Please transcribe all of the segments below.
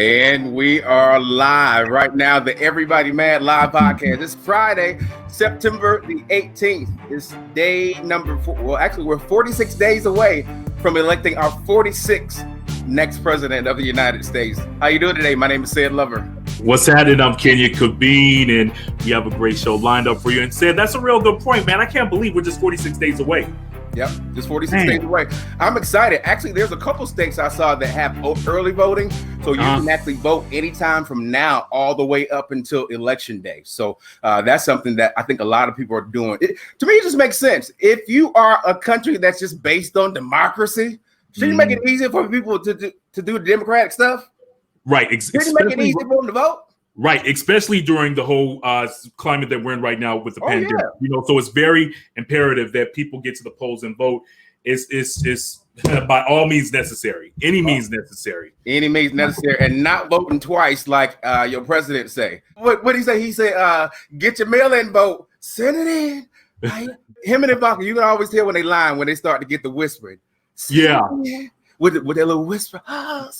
And we are live right now, the Everybody Mad Live podcast. It's Friday, September the 18th. It's day number 4. Well, actually, we're 46 days away from electing our 46th next president of the United States. How you doing today? My name is Ced Lover. What's happening? I'm Kenya Cabine, and we have a great show lined up for you. And Ced, that's a real good point, man. I can't believe we're just 46 days away. Yep, just 46 days away. I'm excited. Actually, there's a couple states I saw that have early voting, so you can actually vote anytime from now all the way up until election day. So that's something that I think a lot of people are doing. To me, it just makes sense. If you are a country that's just based on democracy, should you make it easier for people to do the democratic stuff? Right. Should you make it easier for them to vote? Right, especially during the whole climate that we're in right now with the pandemic. Yeah. You know, so it's very imperative that people get to the polls and vote. It's by all means necessary. Any means necessary. Any means necessary, and not voting twice like your president say. What did he say? He said, "Get your mail-in vote, send it in." Him and Ivanka, you can always tell when they lying when they start to get the whispering. Yeah. With their little whisper, and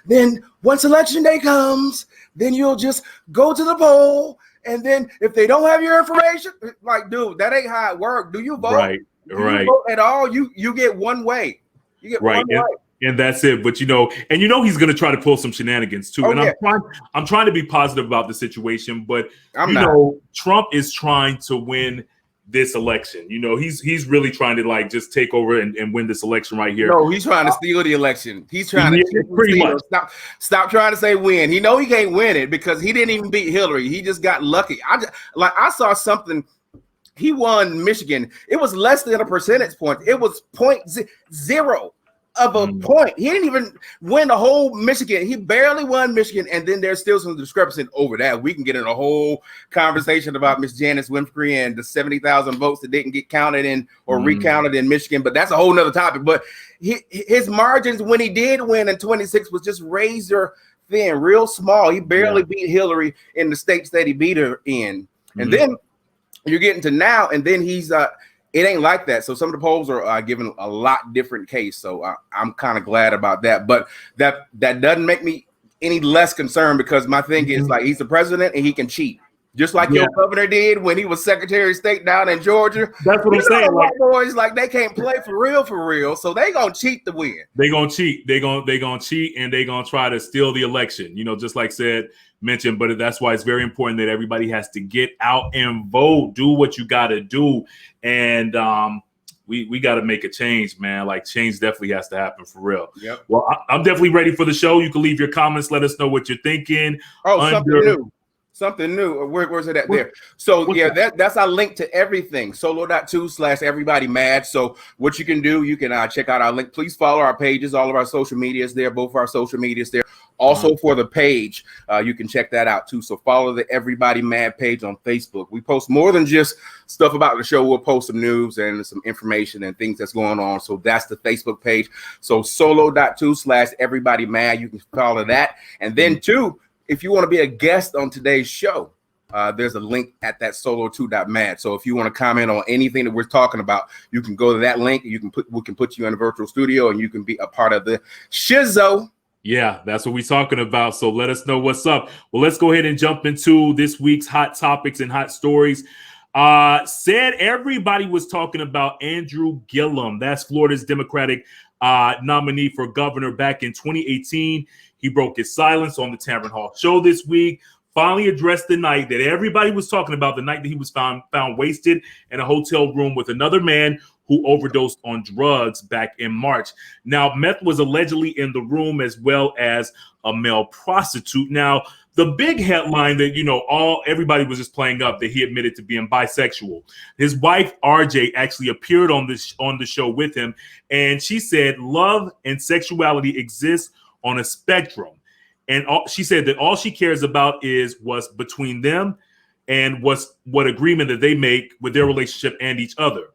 then once election day comes, then you'll just go to the poll, and then if they don't have your information, like, dude, that ain't how it works. Do you vote? Right, Do you vote at all? You get one way. You get one way. And that's it. But he's going to try to pull some shenanigans too. I'm trying to be positive about the situation, but Trump is trying to win this election. You know, he's really trying to just take over and win this election right here. No, he's trying to steal the election. He's trying to pretty much stop trying to say win. He he can't win it because he didn't even beat Hillary. He just got lucky. I saw something. He won Michigan. It was less than a percentage point. It was 0.0 of a point. He didn't even win the whole Michigan. He barely won Michigan, and then there's still some discrepancy over that. We can get in a whole conversation about Miss Janice Winfrey and the 70,000 votes that didn't get counted in or recounted in Michigan, but that's a whole nother topic. But his margins when he did win in 26 was just razor thin, real small. He barely beat Hillary in the states that he beat her in. And then you're getting to now, and then he's it ain't like that. So some of the polls are giving a lot different case. So I'm kind of glad about that. But that doesn't make me any less concerned because my thing is he's the president and he can cheat. Just like your governor did when he was Secretary of State down in Georgia. That's what I'm saying. White boys, they can't play for real. So they gonna cheat to win. They gonna cheat. They gonna cheat, and they gonna try to steal the election. You know, just like Ced mentioned. But that's why it's very important that everybody has to get out and vote. Do what you got to do, and we got to make a change, man. Change definitely has to happen for real. Yep. Well, I'm definitely ready for the show. You can leave your comments. Let us know what you're thinking. Something new. Where's it at there? So that's our link to everything. Solo.2/everybody-mad. So what you can do, you can check out our link. Please follow our pages, all of our social medias there, both our social medias there. Also for the page, you can check that out too. So follow the Everybody Mad page on Facebook. We post more than just stuff about the show. We'll post some news and some information and things that's going on. So that's the Facebook page. So solo.2/everybody-mad. You can follow that. And then too, if you want to be a guest on today's show, there's a link at that solo2.mad. So if you want to comment on anything that we're talking about, you can go to that link. We can put you in a virtual studio and you can be a part of the shizzo. Yeah, that's what we're talking about. So let us know what's up. Well, let's go ahead and jump into this week's hot topics and hot stories. Said everybody was talking about Andrew Gillum. That's Florida's Democratic nominee for governor back in 2018. He broke his silence on the Tamron Hall show this week, finally addressed the night that everybody was talking about, the night that he was found wasted in a hotel room with another man who overdosed on drugs back in March. Now, meth was allegedly in the room as well as a male prostitute. Now, the big headline that, everybody was just playing up that he admitted to being bisexual. His wife, RJ, actually appeared on the show with him, and she said love and sexuality exist on a spectrum. And she said that all she cares about is what's between them and what agreement that they make with their relationship and each other.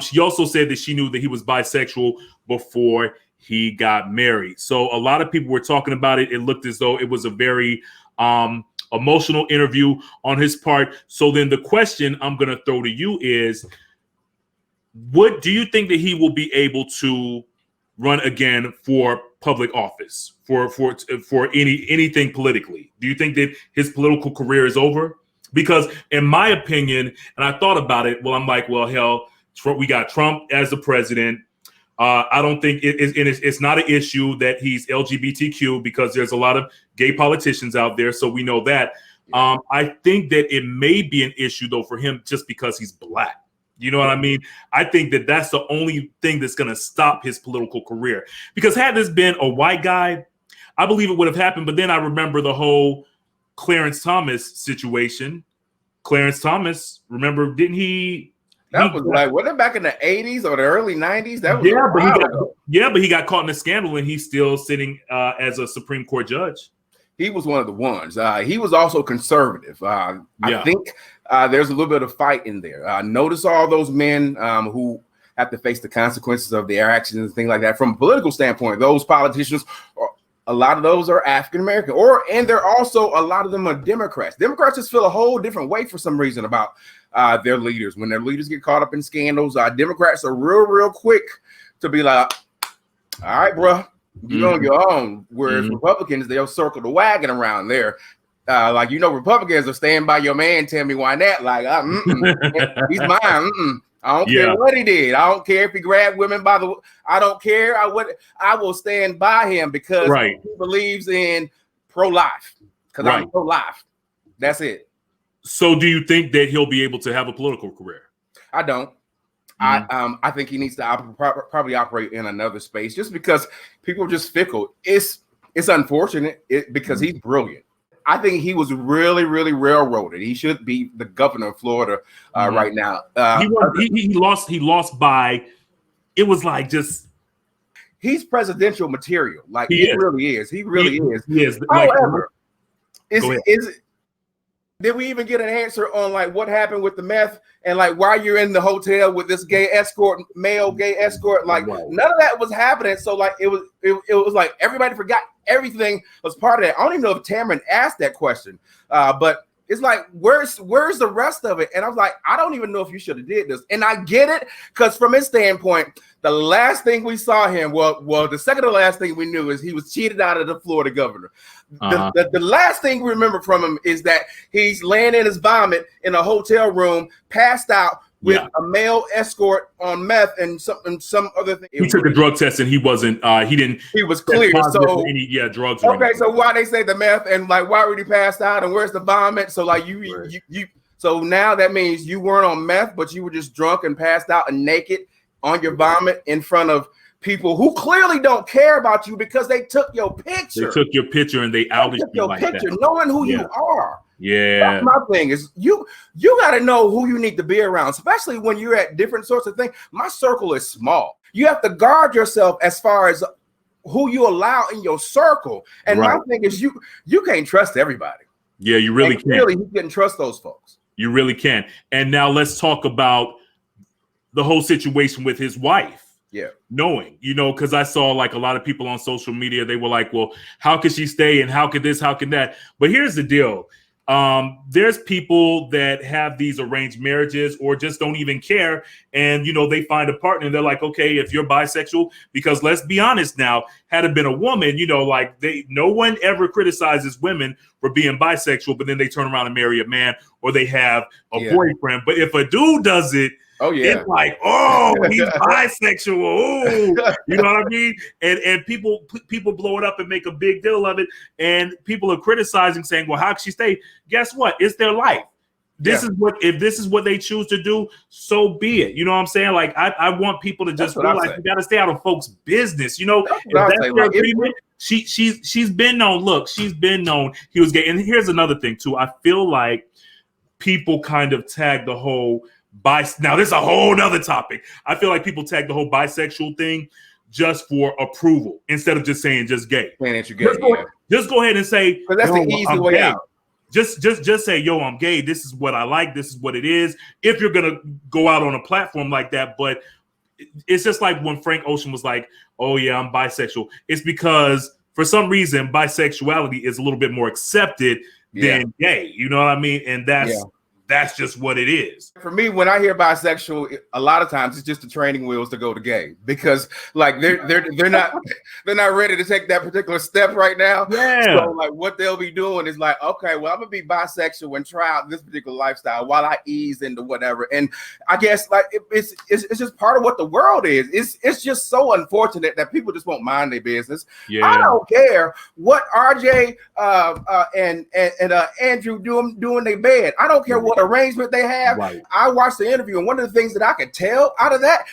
She also said that she knew that he was bisexual before he got married. So a lot of people were talking about it. It looked as though it was a very emotional interview on his part. So then the question I'm going to throw to you is, what do you think that he will be able to run again for public office for anything politically? Do you think that his political career is over? Because in my opinion, and I thought about it, well, I'm like, well, hell, we got Trump as the president. I don't think it's not an issue that he's LGBTQ, because there's a lot of gay politicians out there, so we know that. I think that it may be an issue though for him just because he's black. You know what I mean? I think that that's the only thing that's going to stop his political career. Because had this been a white guy, I believe it would have happened. But then I remember the whole Clarence Thomas situation. Clarence Thomas, remember, didn't he? That was like, wasn't it back in the 80s or the early 90s? That was but he got caught in a scandal, and he's still sitting as a Supreme Court judge. He was one of the ones. He was also conservative. I think there's a little bit of fight in there. Notice all those men who have to face the consequences of their actions and things like that. From a political standpoint, those politicians, a lot of those are African American, and they're also, a lot of them are Democrats. Democrats just feel a whole different way for some reason about their leaders. When their leaders get caught up in scandals, Democrats are real quick to be like, all right, bro, you're on your own. Whereas Republicans, they'll circle the wagon around there. Like, Republicans will stand by your man, tell me why not. Like, he's mine. I don't care what he did. I don't care if he grabbed women by the. I don't care. I will stand by him because he believes in pro-life. Because I'm pro-life. That's it. So, do you think that he'll be able to have a political career? I don't. I think he needs to probably operate in another space, just because people are just fickle. It's unfortunate because he's brilliant. I think he was really railroaded. He should be the governor of Florida right now. He lost by, it was like just. He's presidential material. Like he really is. He really is. He is. However, did we even get an answer on like what happened with the meth and like why you're in the hotel with this male gay escort? Like none of that was happening. So like it was like everybody forgot everything was part of that. I don't even know if Tamron asked that question, but it's like where's the rest of it? And I was like, I don't even know if you should have did this. And I get it, because from his standpoint, the last thing we saw him, the second to last thing we knew is he was cheated out of the Florida governor. The last thing we remember from him is that he's laying in his vomit in a hotel room, passed out with a male escort on meth and some other thing. He took a drug test and he wasn't. He was clear. So any drugs. Okay, so why they say the meth and like why were he passed out and where's the vomit? So like you so now that means you weren't on meth, but you were just drunk and passed out and naked on your vomit in front of people who clearly don't care about you because they took your picture. They took your picture and they outed you like picture, that. Knowing who you are. Yeah. That's my thing is you got to know who you need to be around, especially when you're at different sorts of things. My circle is small. You have to guard yourself as far as who you allow in your circle. And my thing is you can't trust everybody. Yeah, you really can't. Really, you can trust those folks. You really can. And now let's talk about the whole situation with his wife. Yeah. Knowing, because I saw like a lot of people on social media, they were like, well, how could she stay? And how could this? How could that? But here's the deal. There's people that have these arranged marriages or just don't even care. And, they find a partner and they're like, okay, if you're bisexual, because let's be honest now, had it been a woman, no one ever criticizes women for being bisexual, but then they turn around and marry a man or they have a boyfriend. But if a dude does it, it's like, oh, he's bisexual. Oh, you know what I mean? And people blow it up and make a big deal of it. And people are criticizing, saying, well, how can she stay? Guess what? It's their life. If this is what they choose to do, so be it. You know what I'm saying? Like, I want people to just realize you got to stay out of folks' business. She's been known. Look, she's been known he was gay. And here's another thing too. I feel like people kind of tag the whole now this is a whole nother topic. I feel like people tag the whole bisexual thing just for approval instead of just saying just gay. Just go ahead and say, that's the easy way out. Just say, yo, I'm gay. This is what I like. This is what it is. If you're gonna go out on a platform like that, but it's just like when Frank Ocean was like, oh yeah, I'm bisexual. It's because for some reason bisexuality is a little bit more accepted than gay. You know what I mean? And That's just what it is. For me, when I hear bisexual, a lot of times it's just the training wheels to go to gay, because like they're not ready to take that particular step right now. Yeah. So like what they'll be doing is like, okay, well, I'm gonna be bisexual and try out this particular lifestyle while I ease into whatever. And I guess like it's just part of what the world is. It's just so unfortunate that people just won't mind their business. Yeah. I don't care what RJ and Andrew doing their bed. I don't care what arrangement they have. Right. I watched the interview, and one of the things that I could tell out of that,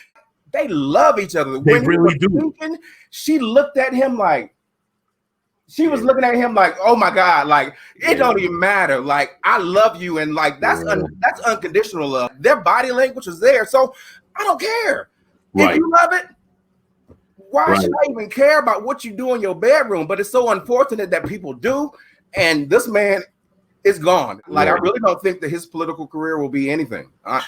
they love each other. They really do. Thinking, she looked at him like she was looking at him like, oh my God, like it don't even matter. Like I love you, and like that's unconditional love. Their body language is there, so I don't care. Right. If you love it, why should I even care about what you do in your bedroom? But it's so unfortunate that people do, and this man is gone. Like I really don't think that his political career will be anything. I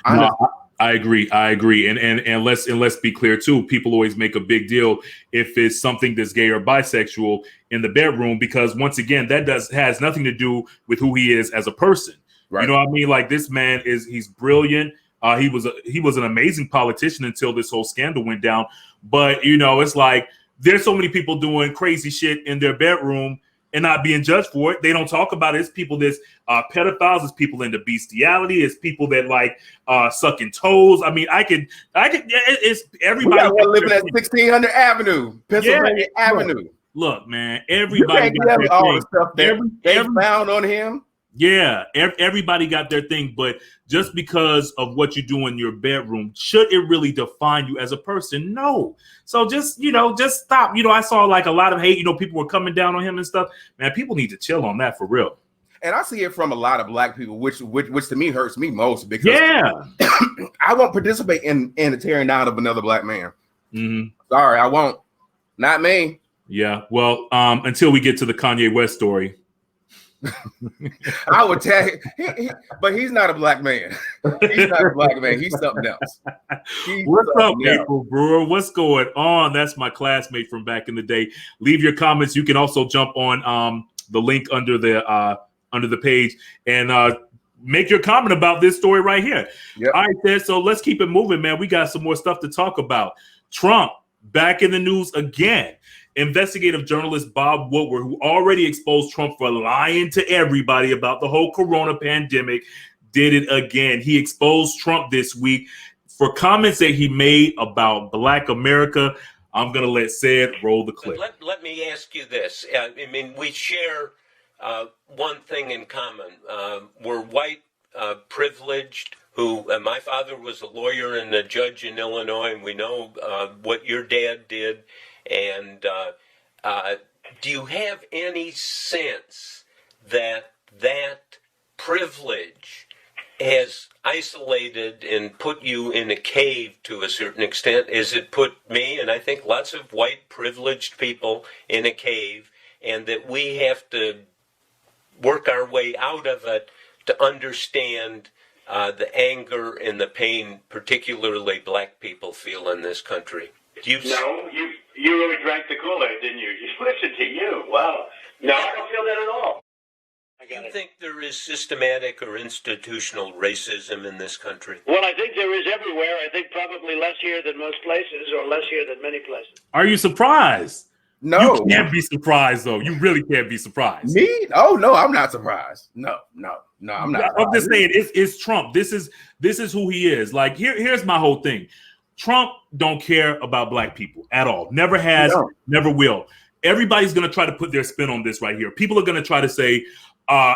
agree. And let's be clear too. People always make a big deal if it's something that's gay or bisexual in the bedroom, because once again, that has nothing to do with who he is as a person. Right. You know what I mean? Like this man he's brilliant. He was an amazing politician until this whole scandal went down. But you know, it's like there's so many people doing crazy shit in their bedroom and not being judged for it. They don't talk about it. It's people that's pedophiles. It's people into bestiality. It's people that like sucking toes. I mean, it's everybody. We got one living at 1600 Avenue, Pennsylvania Avenue. Look, man, everybody got their all thing. the stuff that they found on him. Yeah, everybody got their thing, but just because of what you do in your bedroom, should it really define you as a person? No. So just stop. You know, I saw like a lot of hate, people were coming down on him and stuff. Man, people need to chill on that for real. And I see it from a lot of black people, which to me hurts me most, because I won't participate in the tearing down of another black man. Mm-hmm. Sorry, I won't. Not me. Yeah. Well, until we get to the Kanye West story. I would tag but he's not a black man. He's not a black man. He's something else. What's up, April Brewer? What's going on? That's my classmate from back in the day. Leave your comments. You can also jump on the link under the page and make your comment about this story right here. Yep. All right, Ted. So let's keep it moving, man. We got some more stuff to talk about. Trump back in the news again. Investigative journalist Bob Woodward, who already exposed Trump for lying to everybody about the whole corona pandemic, did it again. He exposed Trump this week for comments that he made about Black America. I'm going to let Ced roll the clip. Let me ask you this. I mean, we share one thing in common. We're white, privileged, my father was a lawyer and a judge in Illinois, and we know what your dad did. And do you have any sense that privilege has isolated and put you in a cave to a certain extent, as it put me, and I think lots of white privileged people, in a cave, and that we have to work our way out of it to understand the anger and the pain particularly Black people feel in this country? You really drank the Kool-Aid, didn't you? Listen to you. Wow. No, I don't feel that at all. Do you think there is systematic or institutional racism in this country? Well, I think there is everywhere. I think probably less here than most places, or less here than many places. Are you surprised? No. You can't be surprised, though. You really can't be surprised. Me? Oh, no, I'm not surprised. No, I'm not. I'm just saying, it's Trump. This is who he is. Like, here's my whole thing. Trump don't care about Black people at all. Never has, never will. Everybody's going to try to put their spin on this right here. People are going to try to say,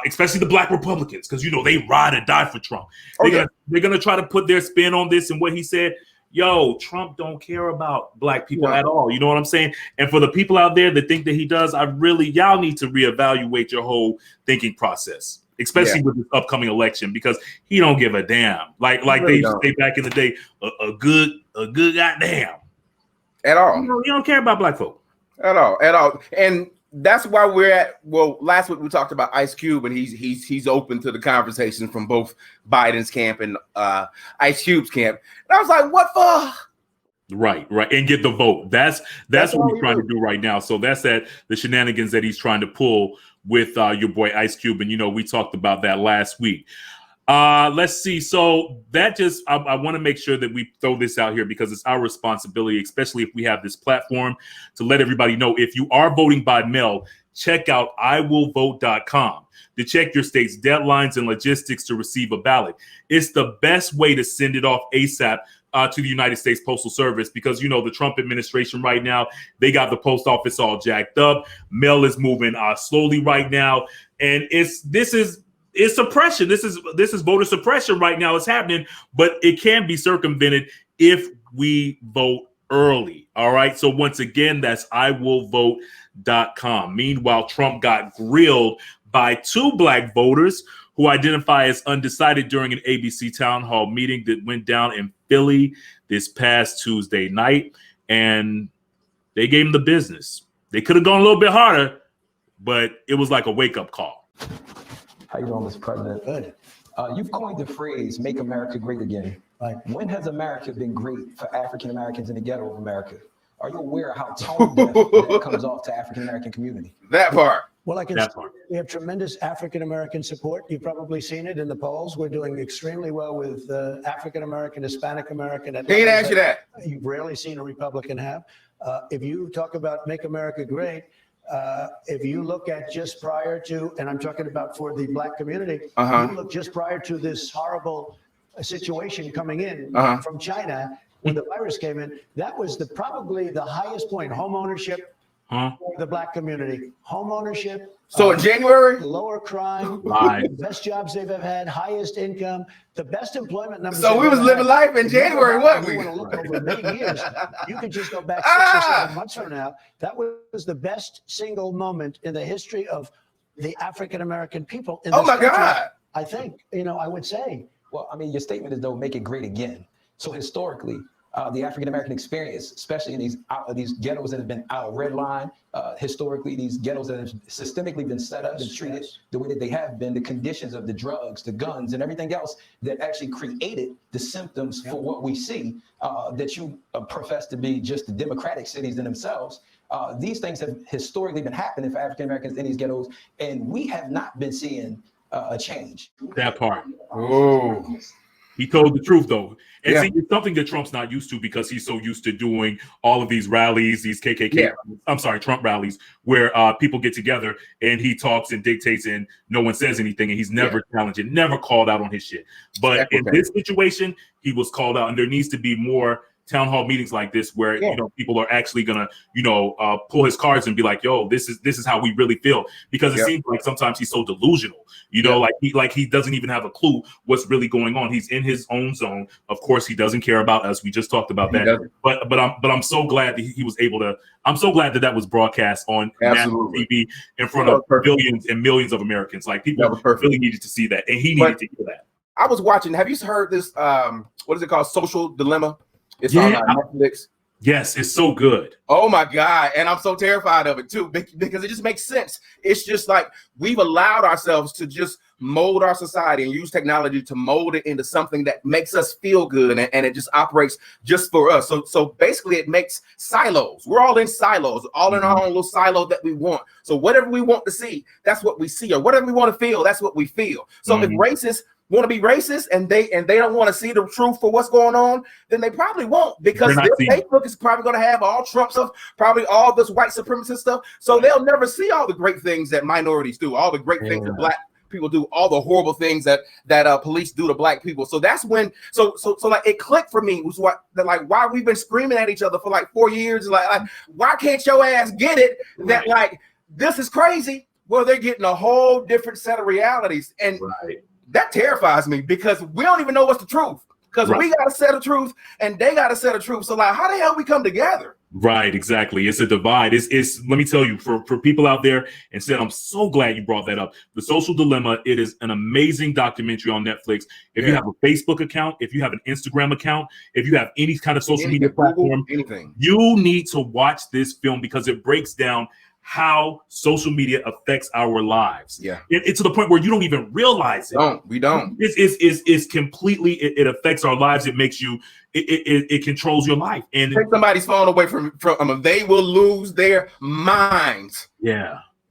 especially the Black Republicans, because, they ride or die for Trump. They're going to try to put their spin on this and what he said. Yo, Trump don't care about Black people at all. You know what I'm saying? And for the people out there that think that he does, y'all need to reevaluate your whole thinking process, especially with this upcoming election, because he don't give a damn. Like they used to say back in the day, a good goddamn. At all. You don't care about Black folk. At all. And that's why we're at, last week we talked about Ice Cube, and he's open to the conversation from both Biden's camp and Ice Cube's camp. And I was like, what for? Right. And get the vote. That's what he's trying to do right now. So that's the shenanigans that he's trying to pull with your boy Ice Cube. And, we talked about that last week. Let's see. So that just, I want to make sure that we throw this out here because it's our responsibility, especially if we have this platform, to let everybody know if you are voting by mail, check out iwillvote.com to check your state's deadlines and logistics to receive a ballot. It's the best way to send it off ASAP to the United States Postal Service because, you know, the Trump administration right now, they got the post office all jacked up. Mail is moving slowly right now. And it's suppression. This is voter suppression right now. It's happening, but it can be circumvented if we vote early. All right. So once again, that's iwillvote.com. Meanwhile, Trump got grilled by 2 black voters who identify as undecided during an ABC town hall meeting that went down in Philly this past Tuesday night. And they gave him the business. They could have gone a little bit harder, but it was like a wake-up call. How you doing, Mr. President? Good. You've coined the phrase, make America great again. Right. When has America been great for African Americans in the ghetto of America? Are you aware of how tone deaf that comes off to African American community? That part. Well, I can say we have tremendous African American support. You've probably seen it in the polls. We're doing extremely well with African American, Hispanic American. He didn't ask you that. You've rarely seen a Republican have. If you talk about make America great, if you look at just prior to, and I'm talking about for the black community, you look just prior to this horrible situation coming in from China when the virus came in, that was probably the highest point, home ownership for the black community. Home ownership. So in January? Lower crime, best jobs they've ever had, highest income, the best employment numbers. So we was living life in January, what we? Want to look over many years. You could just go back 6 or 7 months from now. That was the best single moment in the history of the African American people in this country. God. I think, I would say. Well, I mean, your statement is though, make it great again. So historically, the African American experience, especially in these ghettos that have been out red line, historically, these ghettos that have systemically been set up and treated the way that they have been, the conditions of the drugs, the guns, and everything else that actually created the symptoms for what we see, that you profess to be just the democratic cities in themselves. These things have historically been happening for African Americans in these ghettos, and we have not been seeing a change. That part. Oh. He told the truth, though. And see, it's something that Trump's not used to because he's so used to doing all of these rallies, these KKK, Trump rallies, where people get together and he talks and dictates and no one says anything. And he's never challenged it, never called out on his shit. But in this situation, he was called out. And there needs to be more town hall meetings like this where people are actually gonna pull his cards and be like, yo, this is how we really feel, because it seems like sometimes he's so delusional, like he doesn't even have a clue what's really going on. He's in his own zone. Of course he doesn't care about us. We just talked about that. But I'm so glad that he was able to. I'm so glad that was broadcast on national TV in front of billions and millions of Americans. Like people really needed to see that, and he needed to hear that. I was watching. Have you heard this? What is it called? Social Dilemma. It's on Netflix. Yes, it's so good. Oh my God. And I'm so terrified of it too, because it just makes sense. It's just like we've allowed ourselves to just mold our society and use technology to mold it into something that makes us feel good, and it just operates just for us. So basically it makes silos. We're all in silos, all in our own little silo that we want. So whatever we want to see, that's what we see, or whatever we want to feel, that's what we feel. So if racists want to be racist and they don't want to see the truth for what's going on, then they probably won't, because their Facebook is probably going to have all Trump stuff, probably all this white supremacist stuff. So they'll never see all the great things that minorities do, all the great things that black people do, all the horrible things that police do to black people. So that's when so like it clicked for me, was why we've been screaming at each other for like 4 years, like why can't your ass get it that like this is crazy? Well, they're getting a whole different set of realities, and that terrifies me, because we don't even know what's the truth, because we got a set of truth and they got a set of truth. So like, how the hell we come together? Right, exactly. It's a divide. It's let me tell you, for people out there, and said, I'm so glad you brought that up. The Social Dilemma, it is an amazing documentary on Netflix. If you have a Facebook account, if you have an Instagram account, if you have any kind of social media platform, you need to watch this film, because it breaks down how social media affects our lives. It's to the point where you don't even realize it. We don't. It's completely, it affects our lives. It makes you, it controls your life. And take somebody's phone away from them, they will lose their minds.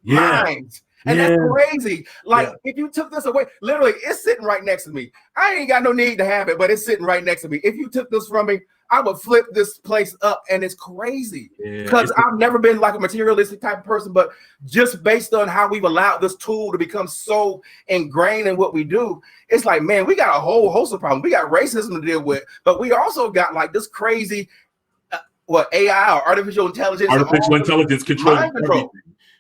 Minds. And that's crazy. Like, if you took this away, literally, it's sitting right next to me. I ain't got no need to have it, but it's sitting right next to me. If you took this from me, I would flip this place up, and it's crazy because I've never been like a materialistic type of person, but just based on how we've allowed this tool to become so ingrained in what we do, it's like, man, we got a whole host of problems. We got racism to deal with, but we also got like this crazy, AI or artificial intelligence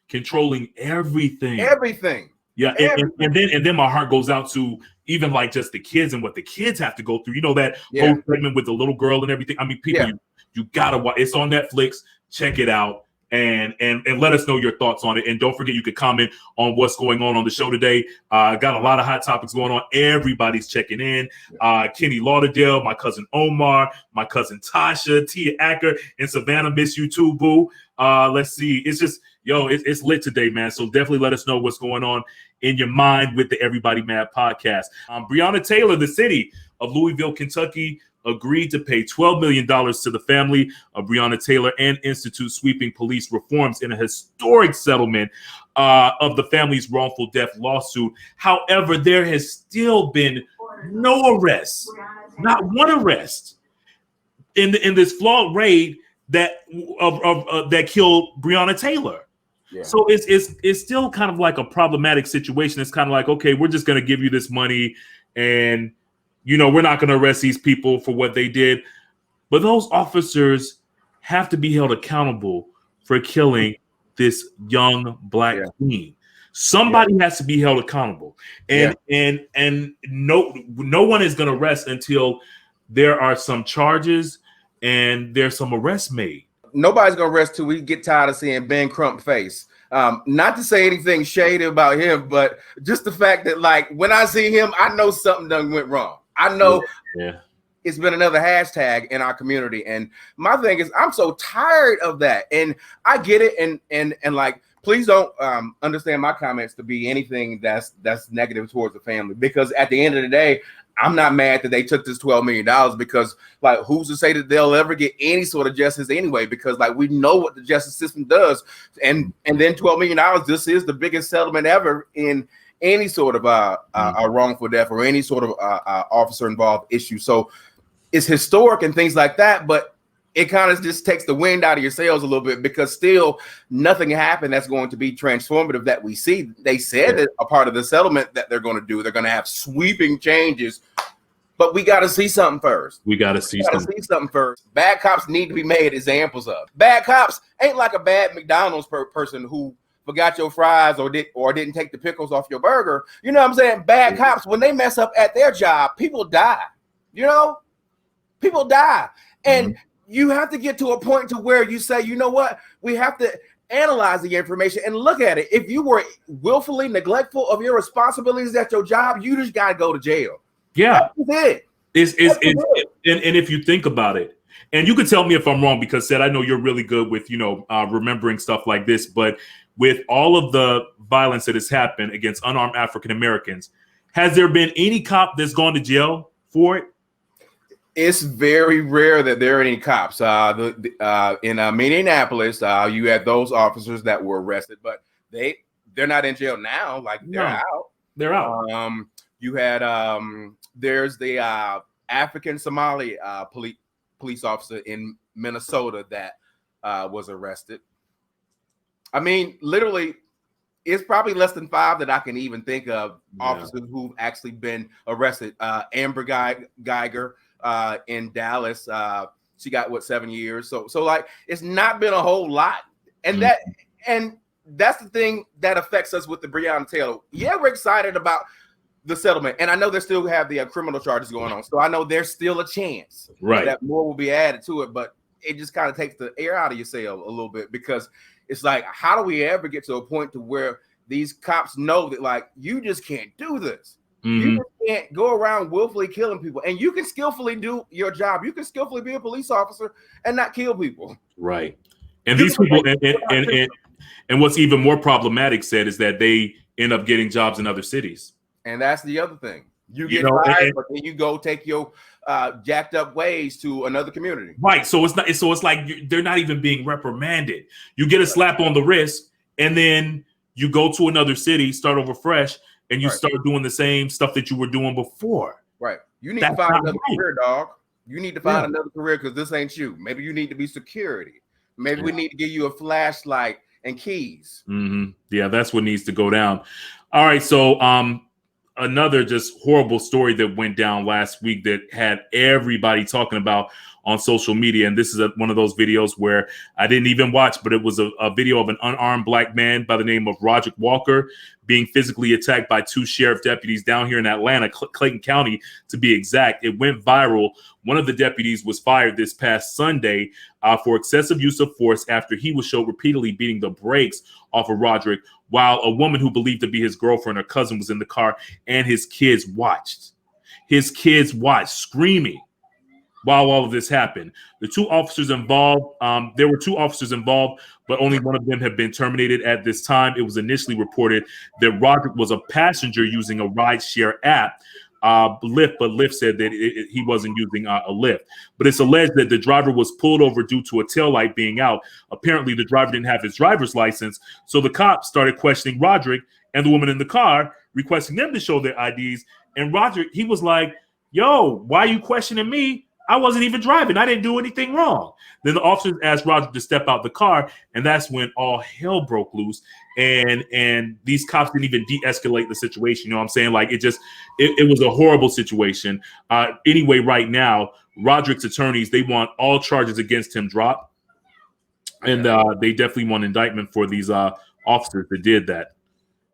controlling everything. Yeah, and then my heart goes out to even like just the kids and what the kids have to go through. You know, that whole segment with the little girl and everything. I mean, people, you gotta watch. It's on Netflix. Check it out and let us know your thoughts on it. And don't forget, you could comment on what's going on the show today. Got a lot of hot topics going on. Everybody's checking in. Kenny Lauderdale, my cousin Omar, my cousin Tasha, Tia Acker, and Savannah. Miss you too, boo. Let's see. It's just, it's lit today, man. So definitely let us know what's going on in your mind with the Everybody Mad podcast. Breonna Taylor, the city of Louisville, Kentucky, agreed to pay $12 million to the family of Breonna Taylor and institute sweeping police reforms in a historic settlement of the family's wrongful death lawsuit. However, there has still been no arrests, not one arrest in this flawed raid that killed Breonna Taylor. Yeah. So it's still kind of like a problematic situation. It's kind of like, okay, we're just going to give you this money and, we're not going to arrest these people for what they did. But those officers have to be held accountable for killing this young black queen. Somebody has to be held accountable. And no one is going to rest until there are some charges and there's some arrests made. Nobody's gonna rest till we get tired of seeing Ben Crump face. Not to say anything shady about him, but just the fact that, like, when I see him, I know something done went wrong. I know it's been another hashtag in our community. And my thing is, I'm so tired of that. And I get it. And like, please don't understand my comments to be anything that's negative towards the family, because at the end of the day, I'm not mad that they took this $12 million, because, like, who's to say that they'll ever get any sort of justice anyway? Because, like, we know what the justice system does, and then $12 million. This is the biggest settlement ever in any sort of a wrongful death or any sort of officer involved issue. So it's historic and things like that, but it kind of just takes the wind out of your sails a little bit, because still nothing happened that's going to be transformative that we see. They said that a part of the settlement that they're going to do, they're going to have sweeping changes, but we got to see something first. We got to see something first. Bad cops need to be made examples of. Bad cops ain't like a bad McDonald's person who forgot your fries or didn't take the pickles off your burger. You know what I'm saying? Bad cops, when they mess up at their job, people die. People die. And you have to get to a point to where you say, you know what? We have to analyze the information and look at it. If you were willfully neglectful of your responsibilities at your job, you just got to go to jail. Yeah. That's it. And if you think about it, and you could tell me if I'm wrong, because Ced, I know you're really good with, remembering stuff like this, but with all of the violence that has happened against unarmed African Americans, has there been any cop that's gone to jail for it? It's very rare that there are any cops. In Minneapolis, you had those officers that were arrested, but they're not in jail now. Like, they're out. They're out. You had there's the African Somali police officer in Minnesota that was arrested. I mean, literally, it's probably less than 5 that I can even think of officers who've actually been arrested. Amber Geiger. In Dallas, she got 7 years. So like, it's not been a whole lot, and that's the thing that affects us with the Breonna Taylor. Yeah, we're excited about the settlement, and I know they still have the criminal charges going on. So I know there's still a chance that more will be added to it, but it just kind of takes the air out of your sail a little bit, because it's like, how do we ever get to a point to where these cops know that, like, you just can't do this? You just can't go around willfully killing people, and you can skillfully do your job. You can skillfully be a police officer and not kill people. Right. And these people, and what's even more problematic, Ced, is that they end up getting jobs in other cities. And that's the other thing. You get fired, but then you go take your jacked up ways to another community. Right. So it's like they're not even being reprimanded. You get a slap on the wrist, and then you go to another city, start over fresh, and you Right. start doing the same stuff that you were doing before. Right. You need That's to find not another right. career, dog. You need to find Yeah. another career because this ain't you. Maybe you need to be security. Maybe we need to give you a flashlight and keys. Mm-hmm. Yeah, that's what needs to go down. All right, so another just horrible story that went down last week that had everybody talking about on social media, and this is one of those videos where I didn't even watch, but it was a video of an unarmed black man by the name of Roderick Walker being physically attacked by 2 sheriff deputies down here in Atlanta, Clayton County to be exact. It went viral. One of the deputies was fired this past Sunday for excessive use of force after he was shown repeatedly beating the brakes off of Roderick while a woman who believed to be his girlfriend or cousin was in the car, and his kids watched. His kids watched, screaming while all of this happened. The 2 officers involved, there were 2 officers involved, but only one of them had been terminated at this time. It was initially reported that Roderick was a passenger using a rideshare app, Lyft, but Lyft said that he wasn't using a Lyft. But it's alleged that the driver was pulled over due to a taillight being out. Apparently, the driver didn't have his driver's license, so the cops started questioning Roderick and the woman in the car, requesting them to show their IDs. And Roderick, he was like, yo, why are you questioning me? I wasn't even driving. I didn't do anything wrong. Then the officers asked Roderick to step out the car, and that's when all hell broke loose. And these cops didn't even de-escalate the situation. You know what I'm saying? Like it was a horrible situation. Anyway, right now, Roderick's attorneys, they want all charges against him dropped. And they definitely want indictment for these officers that did that.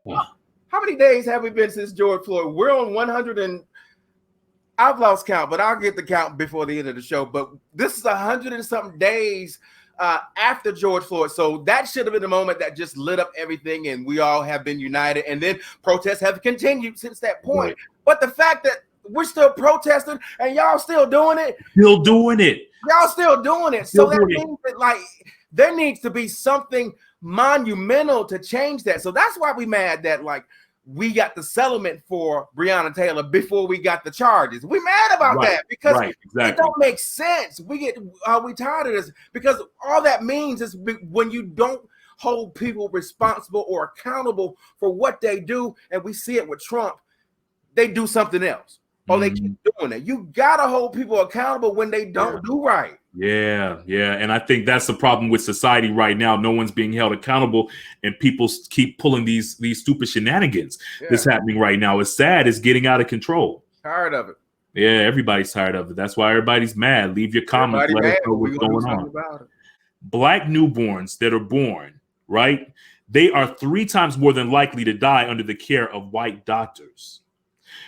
How many days have we been since George Floyd? We're on 100 and I've lost count, but I'll get the count before the end of the show. But this is 100 and something days after George Floyd. So that should have been the moment that just lit up everything, and we all have been united. And then protests have continued since that point. Right. But the fact that we're still protesting and y'all still doing it. Still doing it. Y'all still doing it. So that means that, like, there needs to be something monumental to change that. So that's why we mad that, like, we got the settlement for Breonna Taylor before we got the charges. We mad about that because it don't make sense. We tired of this because all that means is when you don't hold people responsible or accountable for what they do, and we see it with Trump, they do something else or they keep doing it. You gotta hold people accountable when they don't do right. Yeah. And I think that's the problem with society right now. No one's being held accountable, and people keep pulling these stupid shenanigans that's happening right now. It's sad. It's getting out of control. Tired of it. Yeah, everybody's tired of it. That's why everybody's mad. Leave your comments. Let us know what's going on. Black newborns that are born, right? They are 3 times more than likely to die under the care of white doctors.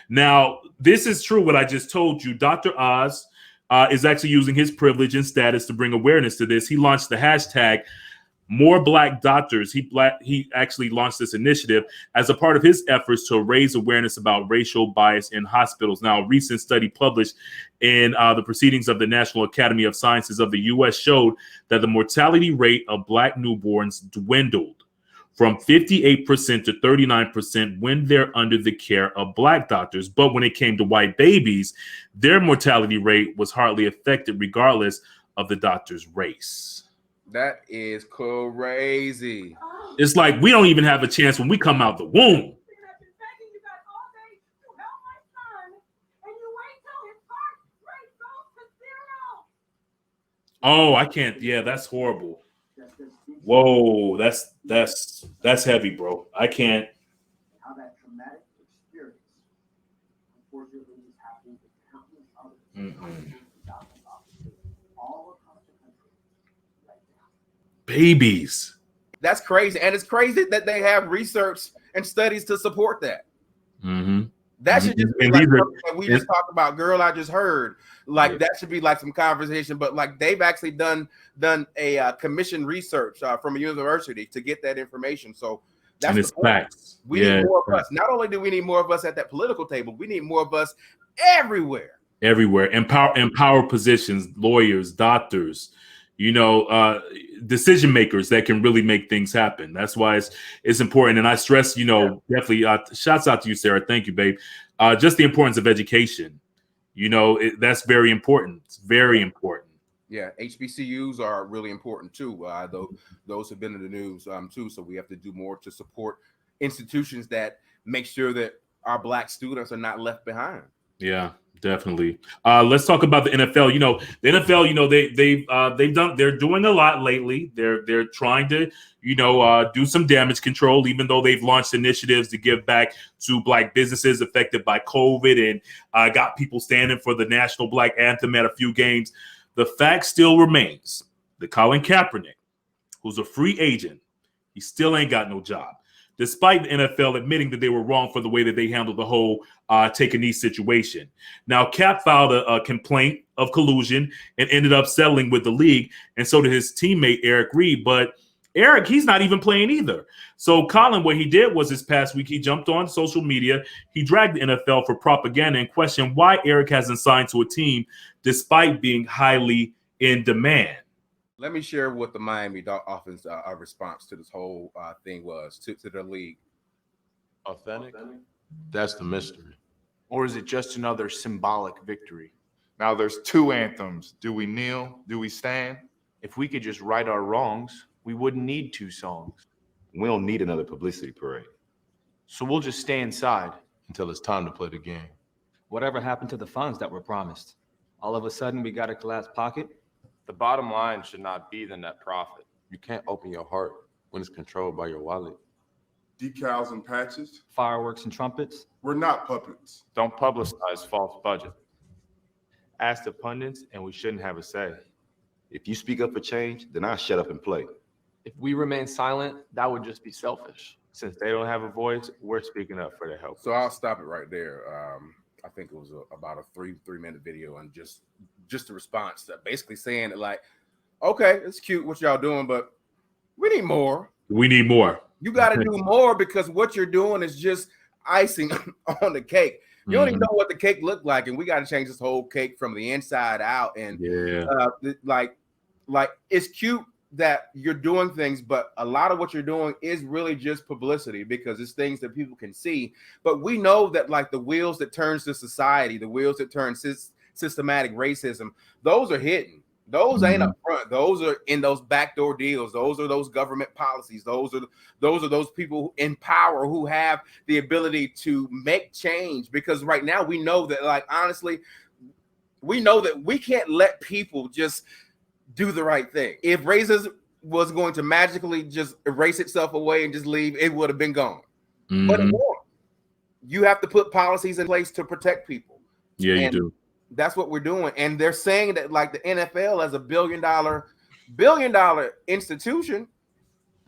Now, this is true what I just told you. Dr. Oz is actually using his privilege and status to bring awareness to this. He launched the hashtag More Black Doctors. He actually launched this initiative as a part of his efforts to raise awareness about racial bias in hospitals. Now, a recent study published in the Proceedings of the National Academy of Sciences of the U.S. showed that the mortality rate of Black newborns dwindled from 58% to 39% when they're under the care of Black doctors. But when it came to white babies, their mortality rate was hardly affected regardless of the doctor's race. That is crazy. It's like we don't even have a chance when we come out the womb. Oh, I can't. Yeah, that's horrible. Whoa, that's heavy, bro. I can't. How that traumatic experience unfortunately is happening to countless others all across the country right now. Babies. That's crazy, and it's crazy that they have research and studies to support that. That should just be like something we just talked about. Girl, I just heard. Like that should be like some conversation, but like they've actually done a commission research from a university to get that information. So that's the facts. We need more of us. Not only do we need more of us at that political table, we need more of us everywhere. Empower positions, lawyers, doctors, decision makers that can really make things happen. That's why it's important. And I stress, definitely shouts out to you, Sarah. Thank you, babe. Just the importance of education. That's very important. It's very important. Yeah, HBCUs are really important too. Those have been in the news too. So we have to do more to support institutions that make sure that our Black students are not left behind. Yeah, definitely. Let's talk about the NFL. You know, the NFL. You know, they're doing a lot lately. They're trying to do some damage control, even though they've launched initiatives to give back to Black businesses affected by COVID and got people standing for the national Black anthem at a few games. The fact still remains that Colin Kaepernick, who's a free agent, he still ain't got no job, despite the NFL admitting that they were wrong for the way that they handled the whole take a knee situation. Now, Cap filed a complaint of collusion and ended up settling with the league, and so did his teammate Eric Reid. But Eric, he's not even playing either. So Colin, what he did was this past week, he jumped on social media. He dragged the NFL for propaganda and questioned why Eric hasn't signed to a team despite being highly in demand. Let me share what the Miami Dolphins' response to this whole thing was to the league. Authentic? That's the mystery. Or is it just another symbolic victory? Now there's two anthems. Do we kneel? Do we stand? If we could just right our wrongs, we wouldn't need two songs. We don't need another publicity parade. So we'll just stay inside until it's time to play the game. Whatever happened to the funds that were promised? All of a sudden, we got a collapsed pocket? The bottom line should not be the net profit. You can't open your heart when it's controlled by your wallet. Decals and patches. Fireworks and trumpets. We're not puppets. Don't publicize false budget. Ask the pundits, and we shouldn't have a say. If you speak up for change, then I'll shut up and play. If we remain silent, that would just be selfish. Since they don't have a voice, we're speaking up for their help. So I'll stop it right there. I think it was about a three-minute video, and just a response to basically saying that, like, okay, it's cute what y'all doing, but we need more. We need more. You got to do more, because what you're doing is just icing on the cake. You don't even know what the cake looked like, and we got to change this whole cake from the inside out. And like it's cute that you're doing things, but a lot of what you're doing is really just publicity, because it's things that people can see. But we know that, like, the wheels that turns to society, the wheels that turn systematic racism, those are hidden. Those ain't up front. Those are in those backdoor deals. Those are those government policies. Those are those people in power who have the ability to make change. Because right now we know that, like, honestly, we know that we can't let people just do the right thing. If racism was going to magically just erase itself away and just leave, it would have been gone. But it won't. You have to put policies in place to protect people. Yeah, you do. That's what we're doing. And they're saying that, like, the NFL as a billion dollar institution,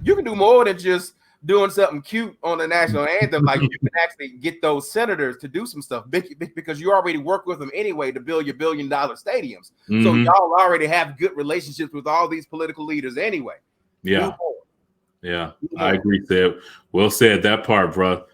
you can do more than just doing something cute on the national anthem. Like, you can actually get those senators to do some stuff, because you already work with them anyway to build your $1 billion stadiums. So y'all already have good relationships with all these political leaders anyway. Yeah. I agree, Seb. Well said, that part, bro.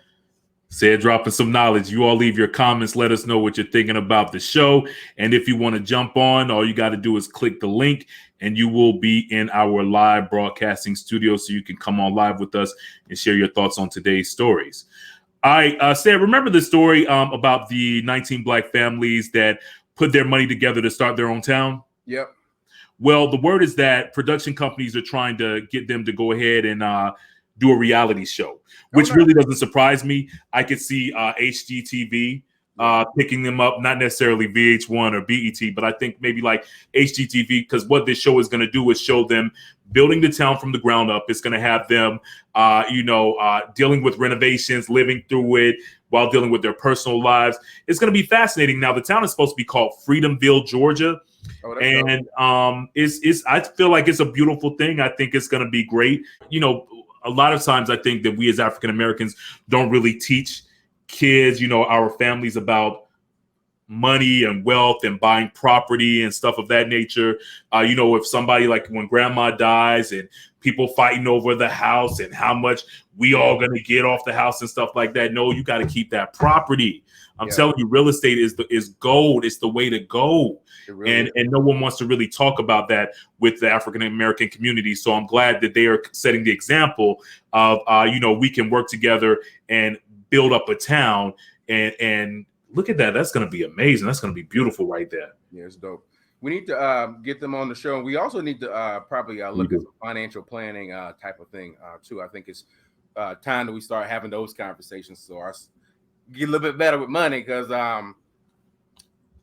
Said dropping some knowledge. You all leave your comments. Let us know what you're thinking about the show. And if you want to jump on, all you got to do is click the link and you will be in our live broadcasting studio, so you can come on live with us and share your thoughts on today's stories. I said, remember the story about the 19 Black families that put their money together to start their own town? Yep. Well, the word is that production companies are trying to get them to go ahead and do a reality show, which really doesn't surprise me. I could see HGTV picking them up, not necessarily VH1 or BET, but I think maybe like HGTV, because what this show is going to do is show them building the town from the ground up. It's going to have them, dealing with renovations, living through it while dealing with their personal lives. It's going to be fascinating. Now, the town is supposed to be called Freedomville, Georgia. And I feel like it's a beautiful thing. I think it's going to be great. You know, a lot of times I think that we as African Americans don't really teach kids, our families, about money and wealth and buying property and stuff of that nature. If somebody, like when grandma dies and people fighting over the house and how much we all going to get off the house and stuff like that. No, you got to keep that property. I'm telling you, real estate is gold. It's the way to go. Really and no one wants to really talk about that with the African American community. So I'm glad that they are setting the example of, we can work together and build up a town. And look at that. That's going to be amazing. That's going to be beautiful right there. Yeah, it's dope. We need to get them on the show, and we also need to probably look at some financial planning type of thing too. I think it's time that we start having those conversations, so our get a little bit better with money, because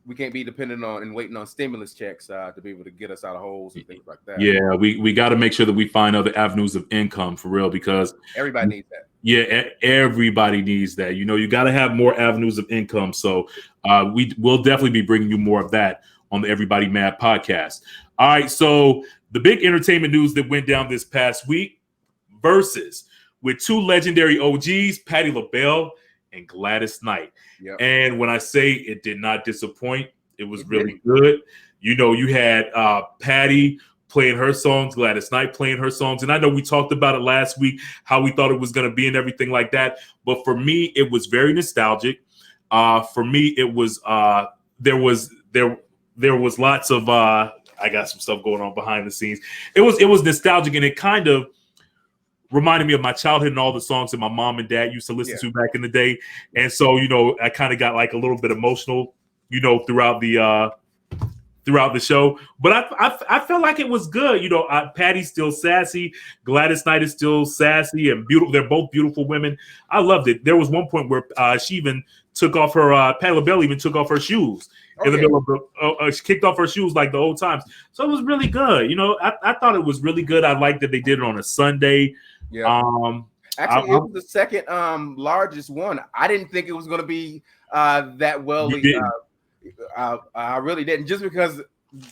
we can't be dependent on and waiting on stimulus checks to be able to get us out of holes and things like that. Yeah, we got to make sure that we find other avenues of income for real, because everybody needs that. Yeah, everybody needs that. You know, you got to have more avenues of income. So we'll definitely be bringing you more of that on the Everybody Mad podcast. All right, so the big entertainment news that went down this past week, Verzuz, with two legendary OGs, Patti LaBelle and Gladys Knight. Yep. And when I say it did not disappoint, it was really good. You know, you had Patti playing her songs, Gladys Knight playing her songs. And I know we talked about it last week, how we thought it was going to be and everything like that. But for me, it was very nostalgic. For me, it was there was lots of I got some stuff going on behind the scenes. It was nostalgic, and it kind of reminded me of my childhood and all the songs that my mom and dad used to listen to back in the day. And so, you know, I kind of got like a little bit emotional, you know, throughout the show. But I felt like it was good. You know, Patti's still sassy. Gladys Knight is still sassy and beautiful. They're both beautiful women. I loved it. There was one point where she even took off her, Patti LaBelle even took off her shoes. In the middle of the, she kicked off her shoes like the old times. So it was really good. You know, I thought it was really good. I liked that they did it on a Sunday. Yeah. Actually, it was the second largest one. I didn't think it was going to be that well. I really didn't, just because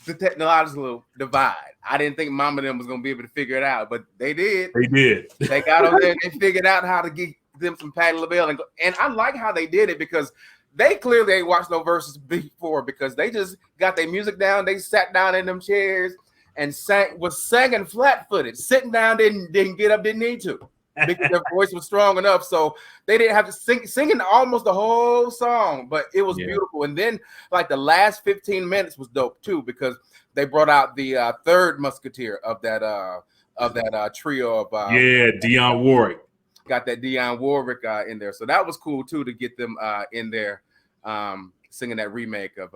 the technological divide. I didn't think Mom and them was going to be able to figure it out, but they did. They did. They got over there and they figured out how to get them some Patti LaBelle. And I like how they did it, because they clearly ain't watched no Verzuz before, because they just got their music down. They sat down in them chairs and was singing flat-footed. Sitting down didn't get up, didn't need to, because their voice was strong enough. So they didn't have to singing almost the whole song, but it was beautiful. And then like the last 15 minutes was dope too, because they brought out the third musketeer of that trio of Dionne Warwick. Got that Dionne Warwick in there, so that was cool too, to get them in there singing that remake of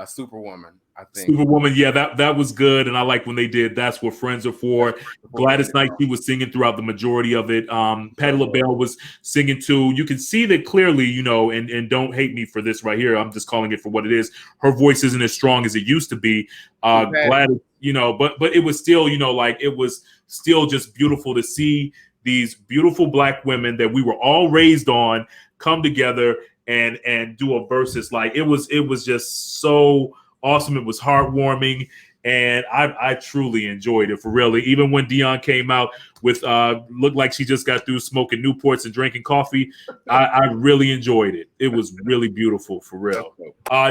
Superwoman. I think Superwoman, yeah, that was good, and I like when they did That's What Friends Are For. Gladys Knight, she was singing throughout the majority of it. Patti LaBelle was singing too. You can see that clearly, you know, and don't hate me for this right here. I'm just calling it for what it is. Her voice isn't as strong as it used to be. Gladys, you know, but it was still, you know, like it was still just beautiful to see these beautiful Black women that we were all raised on come together and do a Verzuz. Like it was just so awesome. It was heartwarming, and I truly enjoyed it, for real. Even when Dionne came out with looked like she just got through smoking Newports and drinking coffee, I really enjoyed it. It was really beautiful, for real.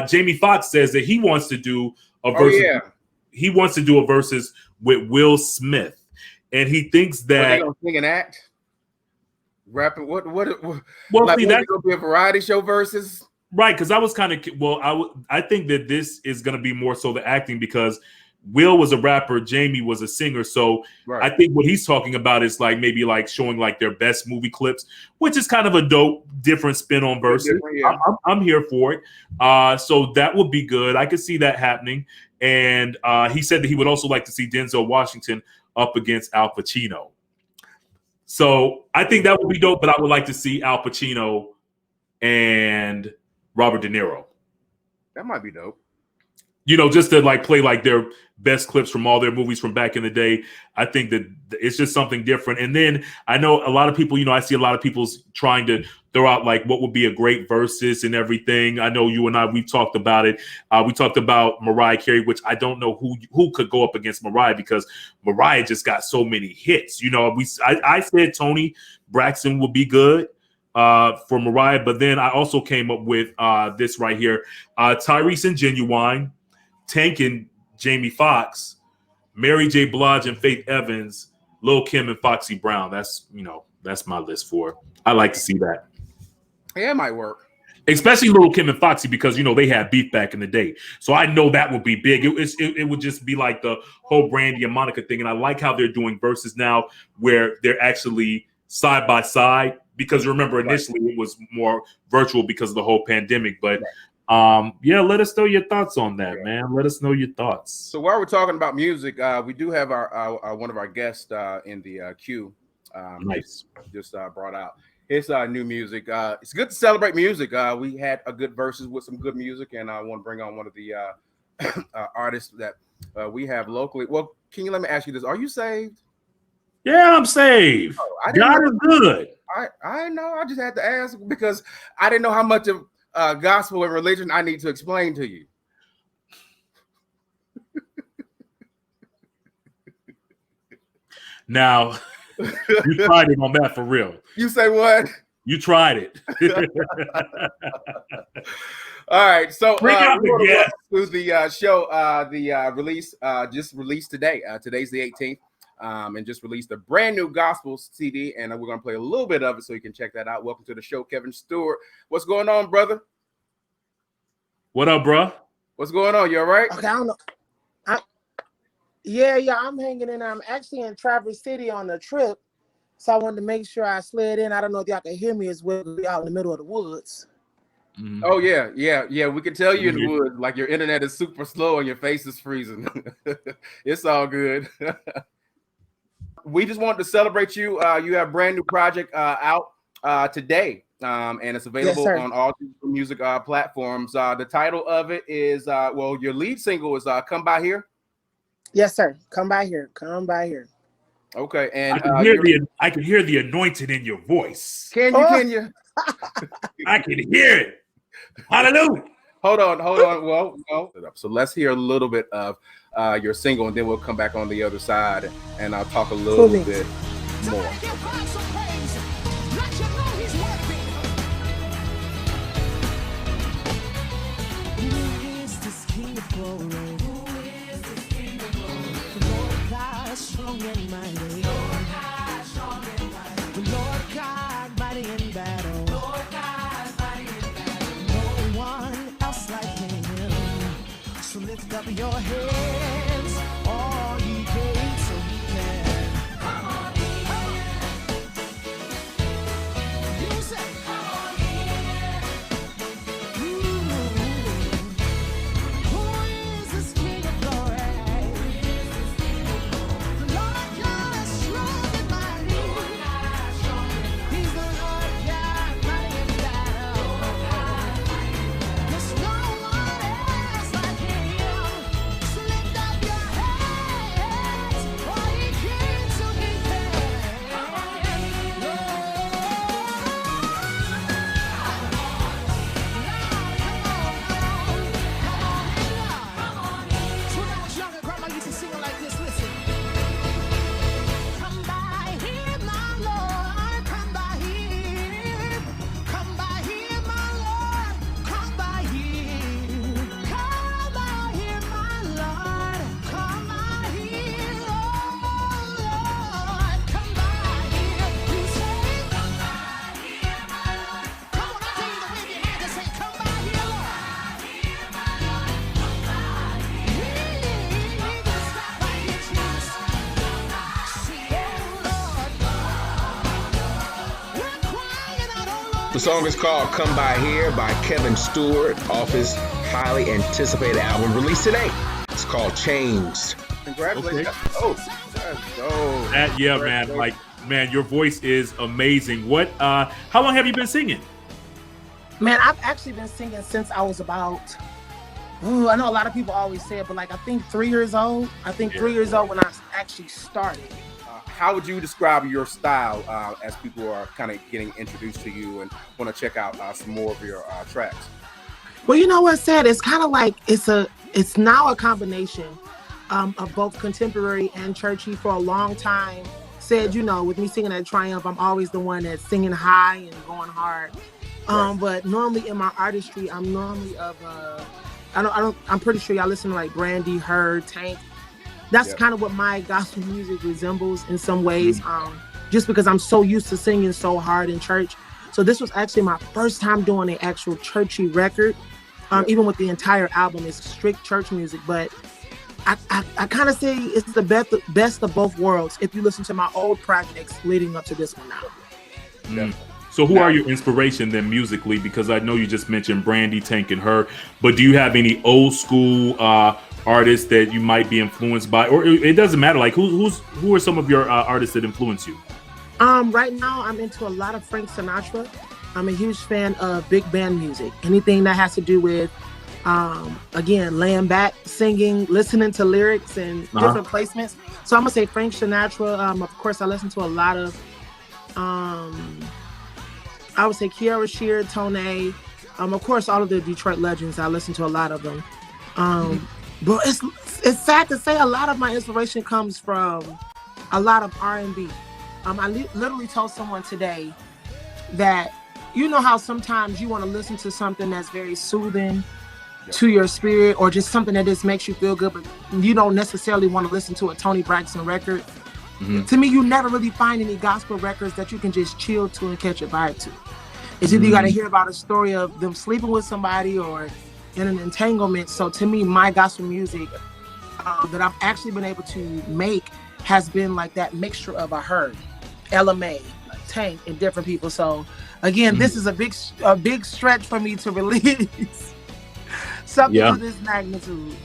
Jamie Foxx says that he wants to do a Verzuz. He wants to do a Verzuz with Will Smith. And he thinks that they gonna sing and act, rapping. What? Well, like, see, that's gonna be a variety show Verzuz, right? Because I was kind of I think that this is gonna be more so the acting, because Will was a rapper, Jamie was a singer. So I think what he's talking about is like maybe like showing like their best movie clips, which is kind of a dope, different spin on Verzuz. I'm here for it. So that would be good. I could see that happening. And he said that he would also like to see Denzel Washington up against Al Pacino. So I think that would be dope, but I would like to see Al Pacino and Robert De Niro. That might be dope. You know, just to like play like their best clips from all their movies from back in the day. I think that it's just something different. And then I know a lot of people, you know, I see a lot of people trying to throw out like what would be a great Verzuz and everything. I know you and I, we've talked about it. We talked about Mariah Carey, which I don't know who could go up against Mariah, because Mariah just got so many hits. You know, I said Toni Braxton would be good for Mariah, but then I also came up with this right here. Tyrese and Genuine, Tank and Jamie Foxx, Mary J. Blige and Faith Evans, Lil' Kim and Foxy Brown. That's my list for it. I like to see that. Yeah, it might work. Especially Lil' Kim and Foxy, because, you know, they had beef back in the day. So I know that would be big. It would just be like the whole Brandy and Monica thing. And I like how they're doing Verzuz now, where they're actually side by side. Because remember, initially it was more virtual because of the whole pandemic. But Yeah, let us know your thoughts on that, man. Let us know your thoughts. So while we're talking about music, we do have our one of our guests in the queue. Nice. Just brought out his new music. It's good to celebrate music. We had a good verses with some good music, and I want to bring on one of the artists that we have locally. Well, can you let me ask you this? Are you saved? Yeah, I'm saved. Oh, God is good. I know. I just had to ask because I didn't know how much of gospel and religion I need to explain to you. Now, you tried it on that for real. You say what? You tried it. All right, so bring out the guest to the show. The release just released today. Today's the 18th, and just released a brand new gospel CD, and we're gonna play a little bit of it so you can check that out. Welcome to the show, Kevin Stewart. What's going on, brother? What up, bro? What's going on? You all right? Okay, I don't know. Yeah, I'm hanging in. I'm actually in Traverse City on a trip, so I wanted to make sure I slid in. I don't know if y'all can hear me as well. We're out in the middle of the woods. Mm-hmm. Oh yeah. We can tell you in the woods, like your internet is super slow and your face is freezing. It's all good. We just wanted to celebrate you. You have a brand new project out today, and it's available on all music platforms. The title of it is your lead single is "Come By Here." Yes, sir. Come by here. Come by here. Okay, and I can hear the anointing in your voice. Can you? I can hear it. Hallelujah. Hold on. Well, so let's hear a little bit of your single, and then we'll come back on the other side, and I'll talk a little bit more. Strong and mighty. Lord God, strong and mighty. The Lord God, mighty in battle. Lord God, mighty in battle. No one else like him. So lift up your heads, all ye gates, so he can. Come on in. You say, come on in. Who is this King of glory? The song is called Come By Here by Kevin Stewart off his highly anticipated album released today. It's called Changed. Congratulations. Okay. Oh, man, your voice is amazing. What how long have you been singing? Man, I've actually been singing since I was about I know a lot of people always say it, but like I think 3 years old. I think 3 years old when I actually started. How would you describe your style as people are kind of getting introduced to you and want to check out some more of your tracks? Well, you know what's sad? It's kind of like it's now a combination of both contemporary and churchy. For a long time, said, with me singing at Triumph, I'm always the one that's singing high and going hard. But normally in my artistry, I'm normally of I'm pretty sure y'all listen to like Brandy, Her, Tank. That's kind of what my gospel music resembles in some ways, just because I'm so used to singing so hard in church. So this was actually my first time doing an actual churchy record, even with the entire album. It's strict church music, but I kind of say it's the best of both worlds if you listen to my old projects leading up to this one now. So who are your inspiration then musically? Because I know you just mentioned Brandy, Tank, and her, but do you have any old school artists that you might be influenced by, or it doesn't matter? Like who are some of your artists that influence you? Right now I'm into a lot of Frank Sinatra. I'm a huge fan of big band music. Anything that has to do with, again, laying back, singing, listening to lyrics and different placements. So I'm gonna say Frank Sinatra. Of course, I listen to a lot of, I would say Kiara Shear, Tone. Of course, all of the Detroit legends. I listen to a lot of them. But it's sad to say a lot of my inspiration comes from a lot of R&B. I literally told someone today that, you know how sometimes you want to listen to something that's very soothing to your spirit, or just something that just makes you feel good, but you don't necessarily want to listen to a Toni Braxton record. To me, you never really find any gospel records that you can just chill to and catch a vibe to. It's either you got to hear about a story of them sleeping with somebody or in an entanglement. So to me, my gospel music that I've actually been able to make has been like that mixture of a herd, LMA, Tank, and different people. So again, this is a big stretch for me to release something of this magnitude.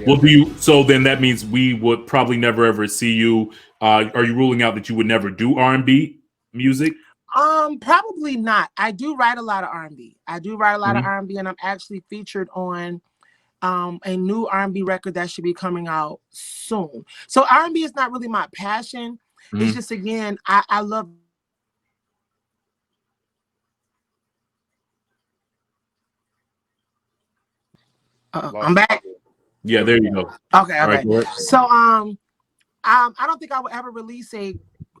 Well, so then that means we would probably never ever see you. Are you ruling out that you would never do R&B music? Probably not. I do write a lot of R&B. Of R&B, and I'm actually featured on a new R&B record that should be coming out soon. So R&B is not really my passion. It's just, again, I love. I'm back. Yeah, there you go. Okay. Right, so I don't think I would ever release a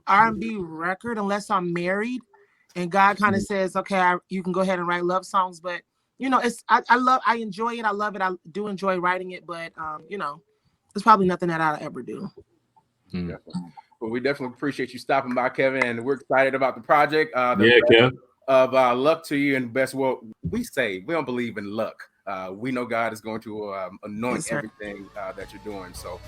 R&B record unless I'm married and God kind of says, okay, you can go ahead and write love songs. But you know, I enjoy it. I love it. I do enjoy writing it, but you know, it's probably nothing that I'll ever do. Well, we definitely appreciate you stopping by, Kevin, and we're excited about the project. Kev. Of luck to you and best. Well, we don't believe in luck. We know God is going to anoint everything that you're doing. So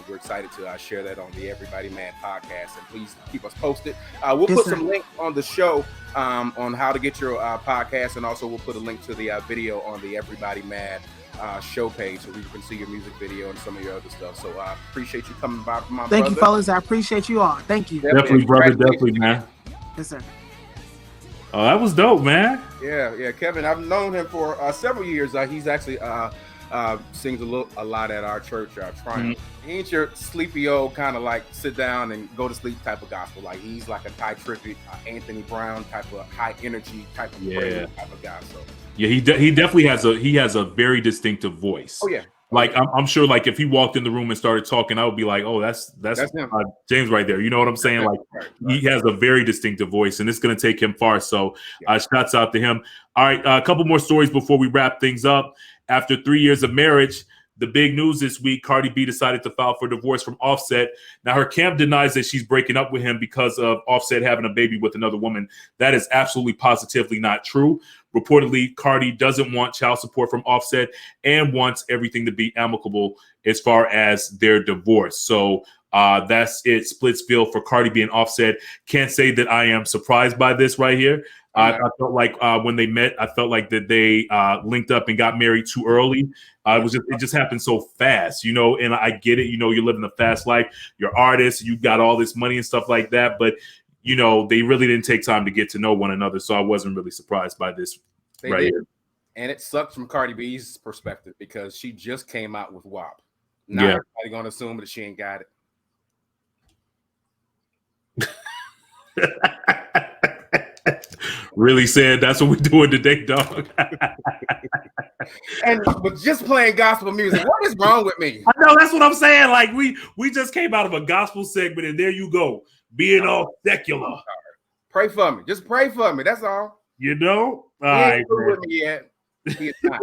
we're excited to share that on the Everybody Man podcast. And please keep us posted. We'll put some links on the show on how to get your podcast. And also we'll put a link to the video on the Everybody Man show page so we can see your music video and some of your other stuff. So I appreciate you coming by, my brother. Thank you, fellas. I appreciate you all. Thank you. Definitely, brother. Definitely, man. Yes, sir. Oh, that was dope, man. Yeah, Kevin. I've known him for several years. He's actually sings a lot at our church, Triumph. He ain't your sleepy old kind of like sit down and go to sleep type of gospel. Like he's like a Ty Trippett, Anthony Brown type of high energy type of type of guy. So yeah, he definitely has a very distinctive voice. Oh yeah. Like I'm sure, like if he walked in the room and started talking, I would be like, "Oh, that's James right there." You know what I'm saying? Like he has a very distinctive voice, and it's going to take him far. So, shouts out to him. All right, a couple more stories before we wrap things up. After 3 years of marriage, the big news this week: Cardi B decided to file for divorce from Offset. Now, her camp denies that she's breaking up with him because of Offset having a baby with another woman. That is absolutely positively not true. Reportedly, Cardi doesn't want child support from Offset and wants everything to be amicable as far as their divorce. So that's it. Splitsville for Cardi B and Offset. Can't say that I am surprised by this right here. I felt like when they met, I felt like that they linked up and got married too early. It just happened so fast, you know, and I get it. You know, you're living a fast life. You're artists. You got all this money and stuff like that. But you know, they really didn't take time to get to know one another. So I wasn't really surprised by this here. And it sucks from Cardi B's perspective because she just came out with WAP. Now everybody going to assume that she ain't got it. Really said that's what we're doing today, dog. But just playing gospel music, what is wrong with me? I know, that's what I'm saying. Like we just came out of a gospel segment, and there you go, being all secular. Pray for me. Just pray for me. That's all. You know? He ain't through with me yet. He is not.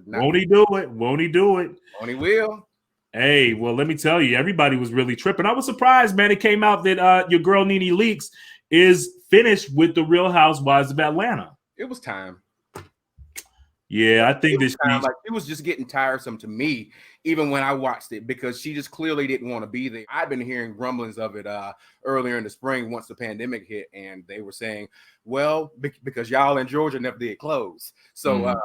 Won't he do it? Won't he do it? Won't he will. Hey, well, let me tell you, everybody was really tripping. I was surprised, man. It came out that your girl NeNe Leakes is finished with the Real Housewives of Atlanta. It was time. Yeah, I think this like it was just getting tiresome to me. even when I watched it, because she just clearly didn't want to be there. I've been hearing grumblings of it earlier in the spring once the pandemic hit, and they were saying, well, because y'all in Georgia never did close. So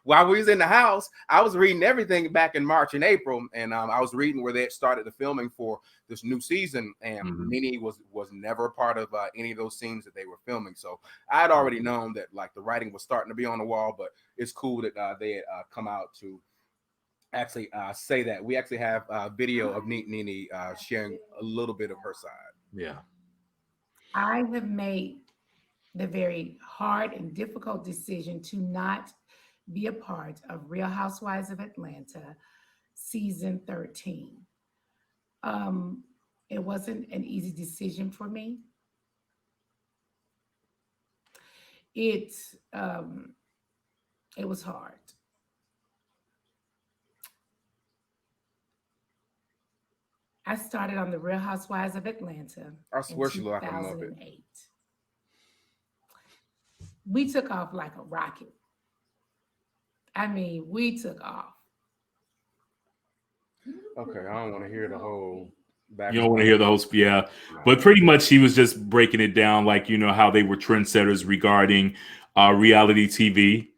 while we was in the house, I was reading everything back in March and April, and I was reading where they had started the filming for this new season, and NeNe was never a part of any of those scenes that they were filming. So I had already known that like the writing was starting to be on the wall, but it's cool that they had come out to actually say that. We actually have a video of NeNe sharing a little bit of her side. Yeah. I have made the very hard and difficult decision to not be a part of Real Housewives of Atlanta season 13. It wasn't an easy decision for me. It was hard. I started on the Real Housewives of Atlanta. I swear in she looked like a Muppet. 2008. We took off like a rocket. I mean, we took off. Okay, I don't want to hear the whole back. You don't want to hear the whole, yeah. But pretty much he was just breaking it down, like, you know, how they were trendsetters regarding reality TV.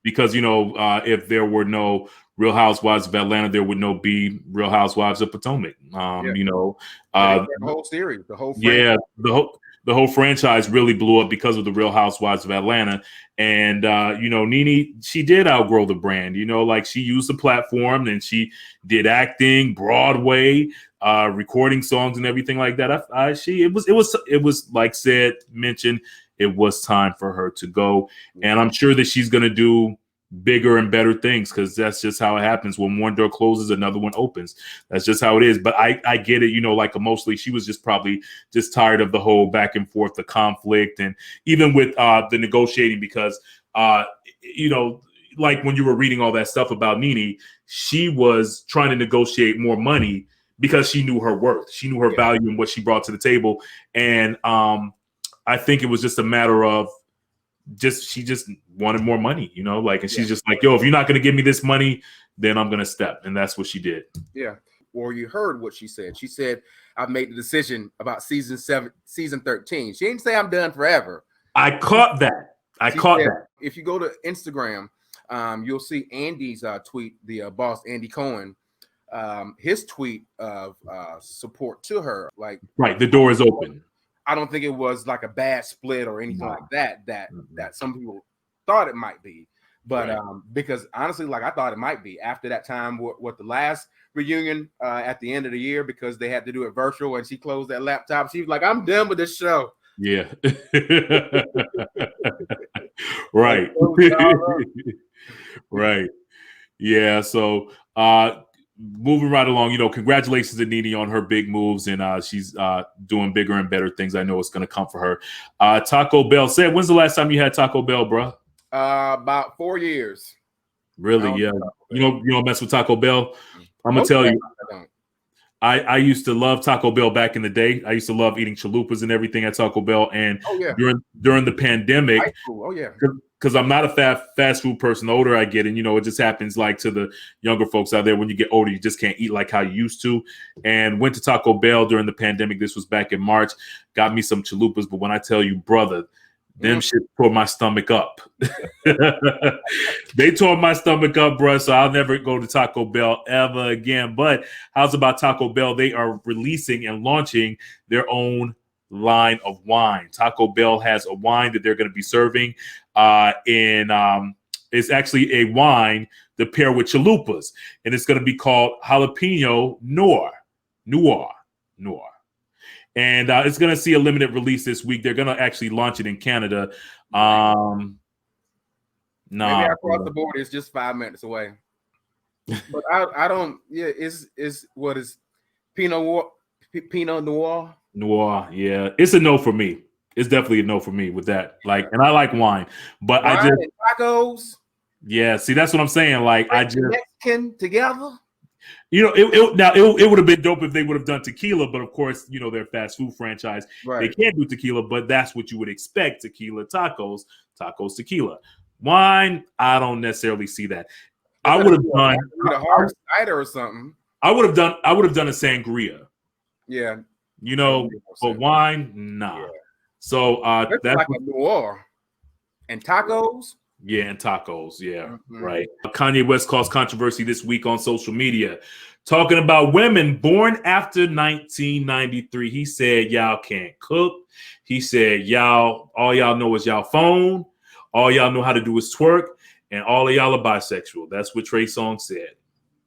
Because, you know, if there were no Real Housewives of Atlanta, there would no be Real Housewives of Potomac. You know, the whole series, the whole franchise. Yeah, the whole franchise really blew up because of the Real Housewives of Atlanta. And, you know, NeNe, she did outgrow the brand, you know, like she used the platform and she did acting, Broadway, recording songs and everything like that. It was like mentioned, it was time for her to go. And I'm sure that she's going to do bigger and better things, because that's just how it happens. When one door closes, another one opens. That's just how it is. But I get it, you know, like emotionally, she was just probably just tired of the whole back and forth, the conflict, and even with the negotiating, because you know, like when you were reading all that stuff about NeNe, she was trying to negotiate more money because she knew her worth, she knew her value and what she brought to the table. And I think it was just a matter of she just wanted more money, you know, like, and she's just like, yo, if you're not going to give me this money, then I'm going to step. And that's what she did. Yeah. Or you heard what she said. She said, I've made the decision about season 13. She didn't say I'm done forever. I caught that. If you go to Instagram, you'll see Andy's tweet, the boss, Andy Cohen, his tweet of support to her. Like, right. The door is open. I don't think it was like a bad split or anything like that some people thought it might be. But because honestly, like, I thought it might be after that time, what the last reunion at the end of the year, because they had to do it virtual and she closed that laptop. She was like, I'm done with this show. Yeah. Right. Right. Yeah. So moving right along, you know, congratulations to NeNe on her big moves, and she's doing bigger and better things. I know it's going to come for her. Taco Bell said, when's the last time you had Taco Bell, bro? About 4 years. Really? Yeah. You don't mess with Taco Bell. I'm gonna tell you, I used to love Taco Bell back in the day. I used to love eating chalupas and everything at Taco Bell. And during the pandemic, because I'm not a fast food person. The older I get, and you know, it just happens like to the younger folks out there. When you get older, you just can't eat like how you used to. And went to Taco Bell during the pandemic. This was back in March. Got me some chalupas, but when I tell you, brother, them shit tore my stomach up. They tore my stomach up, bro. So I'll never go to Taco Bell ever again. But how's about Taco Bell? They are releasing and launching their own line of wine. Taco Bell has a wine that they're going to be serving it's actually a wine to pair with chalupas, and it's going to be called Jalapeno Noir. And it's going to see a limited release this week. They're going to actually launch it in Canada. Maybe across the border, it's just 5 minutes away. But I don't. Yeah, is what is Pinot Noir? Noir, yeah, it's a no for me. It's definitely a no for me with that. Like, and I like wine, but wine, I just tacos. Yeah, see, that's what I'm saying. Like, I just Mexican together. You know, it would have been dope if they would have done tequila, but of course, you know, they're a fast food franchise. Right. They can't do tequila, but that's what you would expect. Tequila, tacos, tequila. Wine, I don't necessarily see that. I would have done a hard cider or something. I would have done a sangria. Yeah. You know, but wine, nah. Yeah. So that's like a noir. And tacos? Yeah, and tacos. Yeah, right. Kanye West caused controversy this week on social media, talking about women born after 1993. He said, y'all can't cook. He said, all y'all know is y'all phone. All y'all know how to do is twerk. And all of y'all are bisexual. That's what Trey Songz said.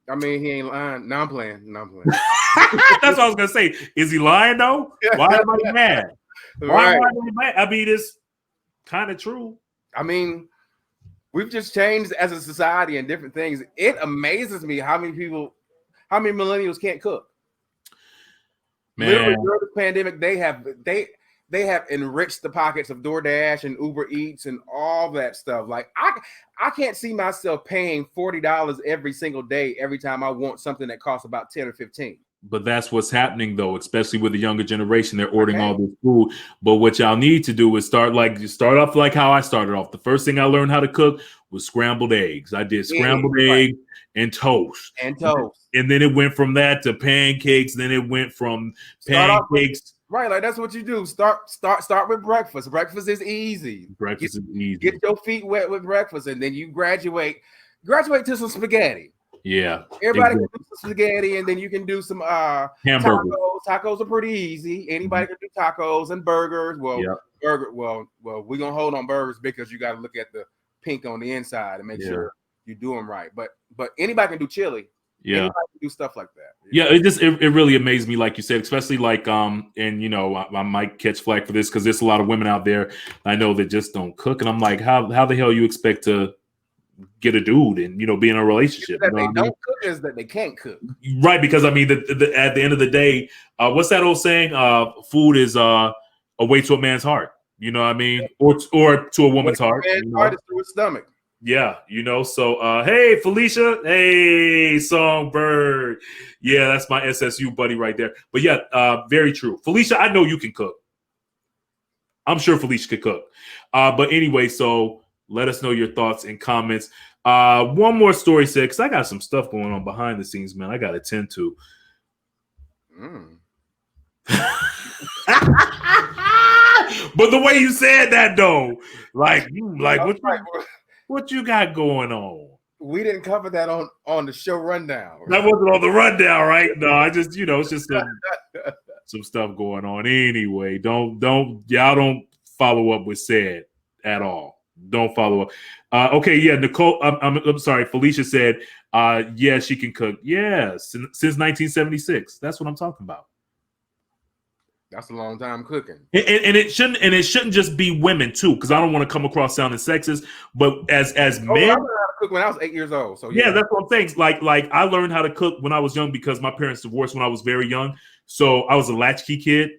I mean, he ain't lying. No, I'm playing. That's what I was going to say. Is he lying, though? Why am I mad? Why am I mad? I mean, it's kind of true. I mean, we've just changed as a society and different things. It amazes me how many millennials can't cook. Man, literally during the pandemic, they have enriched the pockets of DoorDash and Uber Eats and all that stuff. Like I can't see myself paying $40 every single day every time I want something that costs about 10 or 15. But that's what's happening, though, especially with the younger generation. They're ordering all this food. But what y'all need to do is start off like how I started off. The first thing I learned how to cook was scrambled eggs. I did scrambled eggs and toast. And then it went from that to pancakes. Then it went from pancakes. Right, like that's what you do. Start with breakfast. Breakfast is easy. Breakfast is easy. Get your feet wet with breakfast, and then you graduate to some spaghetti. Yeah. Everybody can do some spaghetti, and then you can do some hamburgers. Tacos are pretty easy. Anybody can do tacos and burgers. Well, we're gonna hold on burgers because you got to look at the pink on the inside and make sure you do them right. But anybody can do chili. Yeah, anybody can do stuff like that. Yeah, it really amazed me, like you said, especially like and you know I might catch flack for this because there's a lot of women out there I know that just don't cook, and I'm like, how the hell you expect to get a dude and be in a relationship? That they don't cook is that they can't cook. Right, because I mean, at the end of the day, what's that old saying? Food is a way to a man's heart. You know what I mean, or to a woman's heart. Heart is through his stomach. Yeah, so hey Felicia, hey Songbird. Yeah, that's my SSU buddy right there. But yeah, very true. Felicia, I know you can cook. I'm sure Felicia could cook. But anyway, so let us know your thoughts and comments. One more story said, because I got some stuff going on behind the scenes, man. I got to tend to. But the way you said that, though, like what you got going on? We didn't cover that on the show rundown. Right? That wasn't on the rundown, right? No, I just it's just some stuff going on. Anyway, y'all don't follow up with said at all. Don't follow up. Okay, yeah, Nicole. I'm sorry. Felicia said, yeah, she can cook. Yeah, since 1976. That's what I'm talking about. That's a long time cooking. And it shouldn't just be women too, because I don't want to come across sounding sexist. But as men, I learned how to cook when I was 8 years old. So yeah, that's what I'm saying. Like I learned how to cook when I was young because my parents divorced when I was very young. So I was a latchkey kid.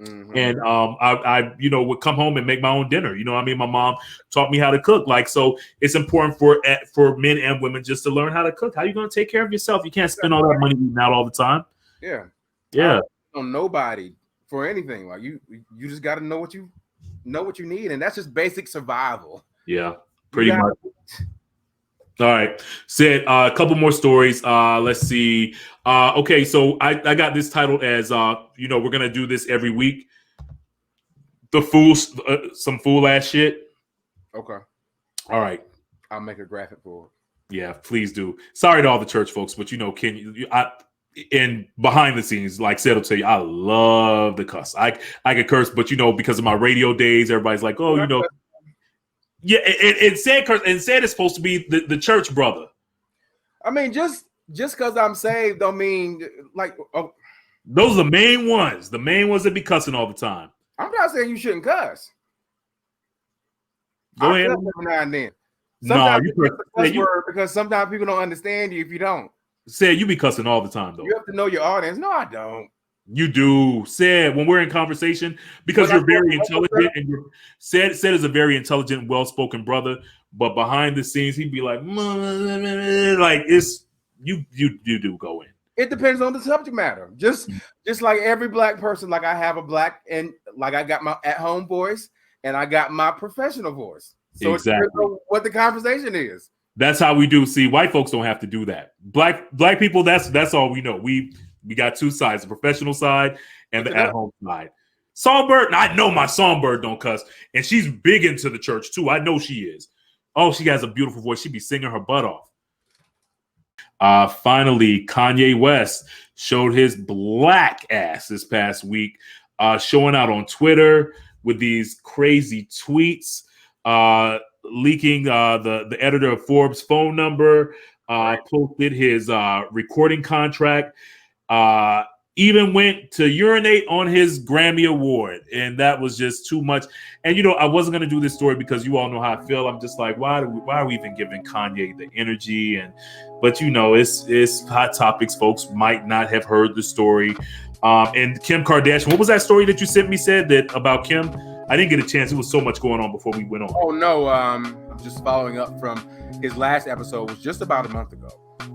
Mm-hmm. And I would come home and make my own dinner. I mean, my mom taught me how to cook. Like, so it's important for men and women just to learn how to cook. How you going to take care of yourself? You can't spend all that money eating out all the time. Yeah. Yeah. I don't know nobody for anything. Like you just got to know what you need, and that's just basic survival. Yeah, pretty much. All right, said a couple more stories. Let's see. Okay, so I got this titled as we're gonna do this every week. The fools, some fool ass shit. Okay. All right. I'll make a graphic for it. Yeah, please do. Sorry to all the church folks, but and behind the scenes, like Ced will tell you, I love the cuss. I could curse, but because of my radio days, everybody's like, oh, yeah. And Ced curse, and Ced is supposed to be the church brother. I mean, just because I'm saved don't mean like. Oh. Those are the main ones. The main ones that be cussing all the time. I'm not saying you shouldn't cuss. Go ahead. Every now and then. No, because sometimes people don't understand you if you don't. Ced, you be cussing all the time, though. You have to know your audience. No, I don't. You do. Ced, when we're in conversation, because you're very intelligent, and Ced is a very intelligent, well-spoken brother, but behind the scenes, he'd be like it's you do go in. It depends on the subject matter. Just like every black person, like I have a black, and like I got my at-home voice and I got my professional voice. So exactly. It depends on what the conversation is. That's how we do. See, white folks don't have to do that. Black people, that's all we know. We got two sides, the professional side and the at-home side. Songbird, I know my Songbird don't cuss, and she's big into the church too. I know she is. Oh, she has a beautiful voice. She be singing her butt off. Finally, Kanye West showed his black ass this past week, showing out on Twitter with these crazy tweets, leaking the editor of Forbes' phone number, posted his recording contract, even went to urinate on his Grammy Award, and that was just too much. And I wasn't going to do this story because you all know how I feel. I'm just like, why are we even giving Kanye the energy? But it's hot topics. Folks might not have heard the story. And Kim Kardashian, what was that story that you sent me said that about Kim? I didn't get a chance. There was so much going on before we went on. Oh no, I'm just following up from his last episode was just about a month ago.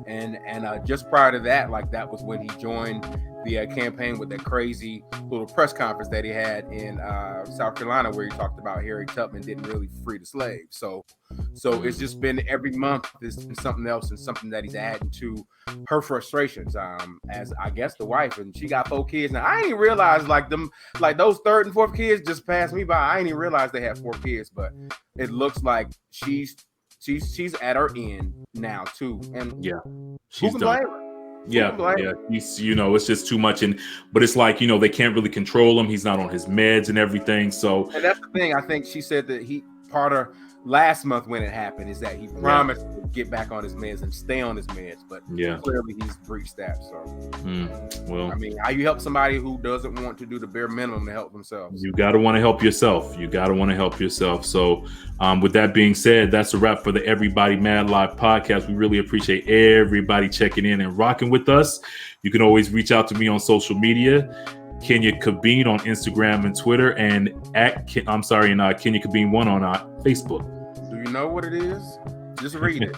And just prior to that, that was when he joined the campaign with that crazy little press conference that he had in South Carolina, where he talked about Harriet Tubman didn't really free the slaves. So it's just been every month there's been something else and something that he's adding to her frustrations as I guess the wife, and she got 4 kids. Now I didn't even realize those 3rd and 4th kids just passed me by. I didn't even realize they had 4 kids, but it looks like she's at her end now too. And yeah, she's done. Yeah. He's, it's just too much. But it's like, they can't really control him. He's not on his meds and everything. So, and that's the thing. I think she said that part of last month when it happened is that he promised to get back on his meds and stay on his meds, but clearly he's breached that. So, well, I mean, how you help somebody who doesn't want to do the bare minimum to help themselves? You got to want to help yourself. So, with that being said, that's a wrap for the Everybody Mad Live podcast. We really appreciate everybody checking in and rocking with us. You can always reach out to me on social media. Kenya Cabine on Instagram and Twitter, and Kenya Cabine 1 on Facebook. Do you know what it is? Just read it.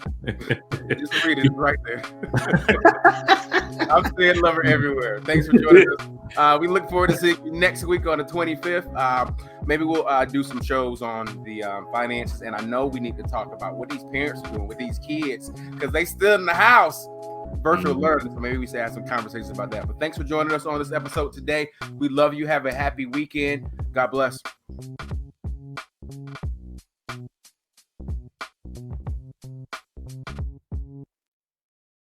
Just read it. It's right there. I'm Ced Lover everywhere. Thanks for joining us. We look forward to seeing you next week on the 25th. Maybe we'll do some shows on the finances, and I know we need to talk about what these parents are doing with these kids because they still in the house. Virtual learning, so maybe we should have some conversations about that. But thanks for joining us on this episode today. We love you. Have a happy weekend. God bless.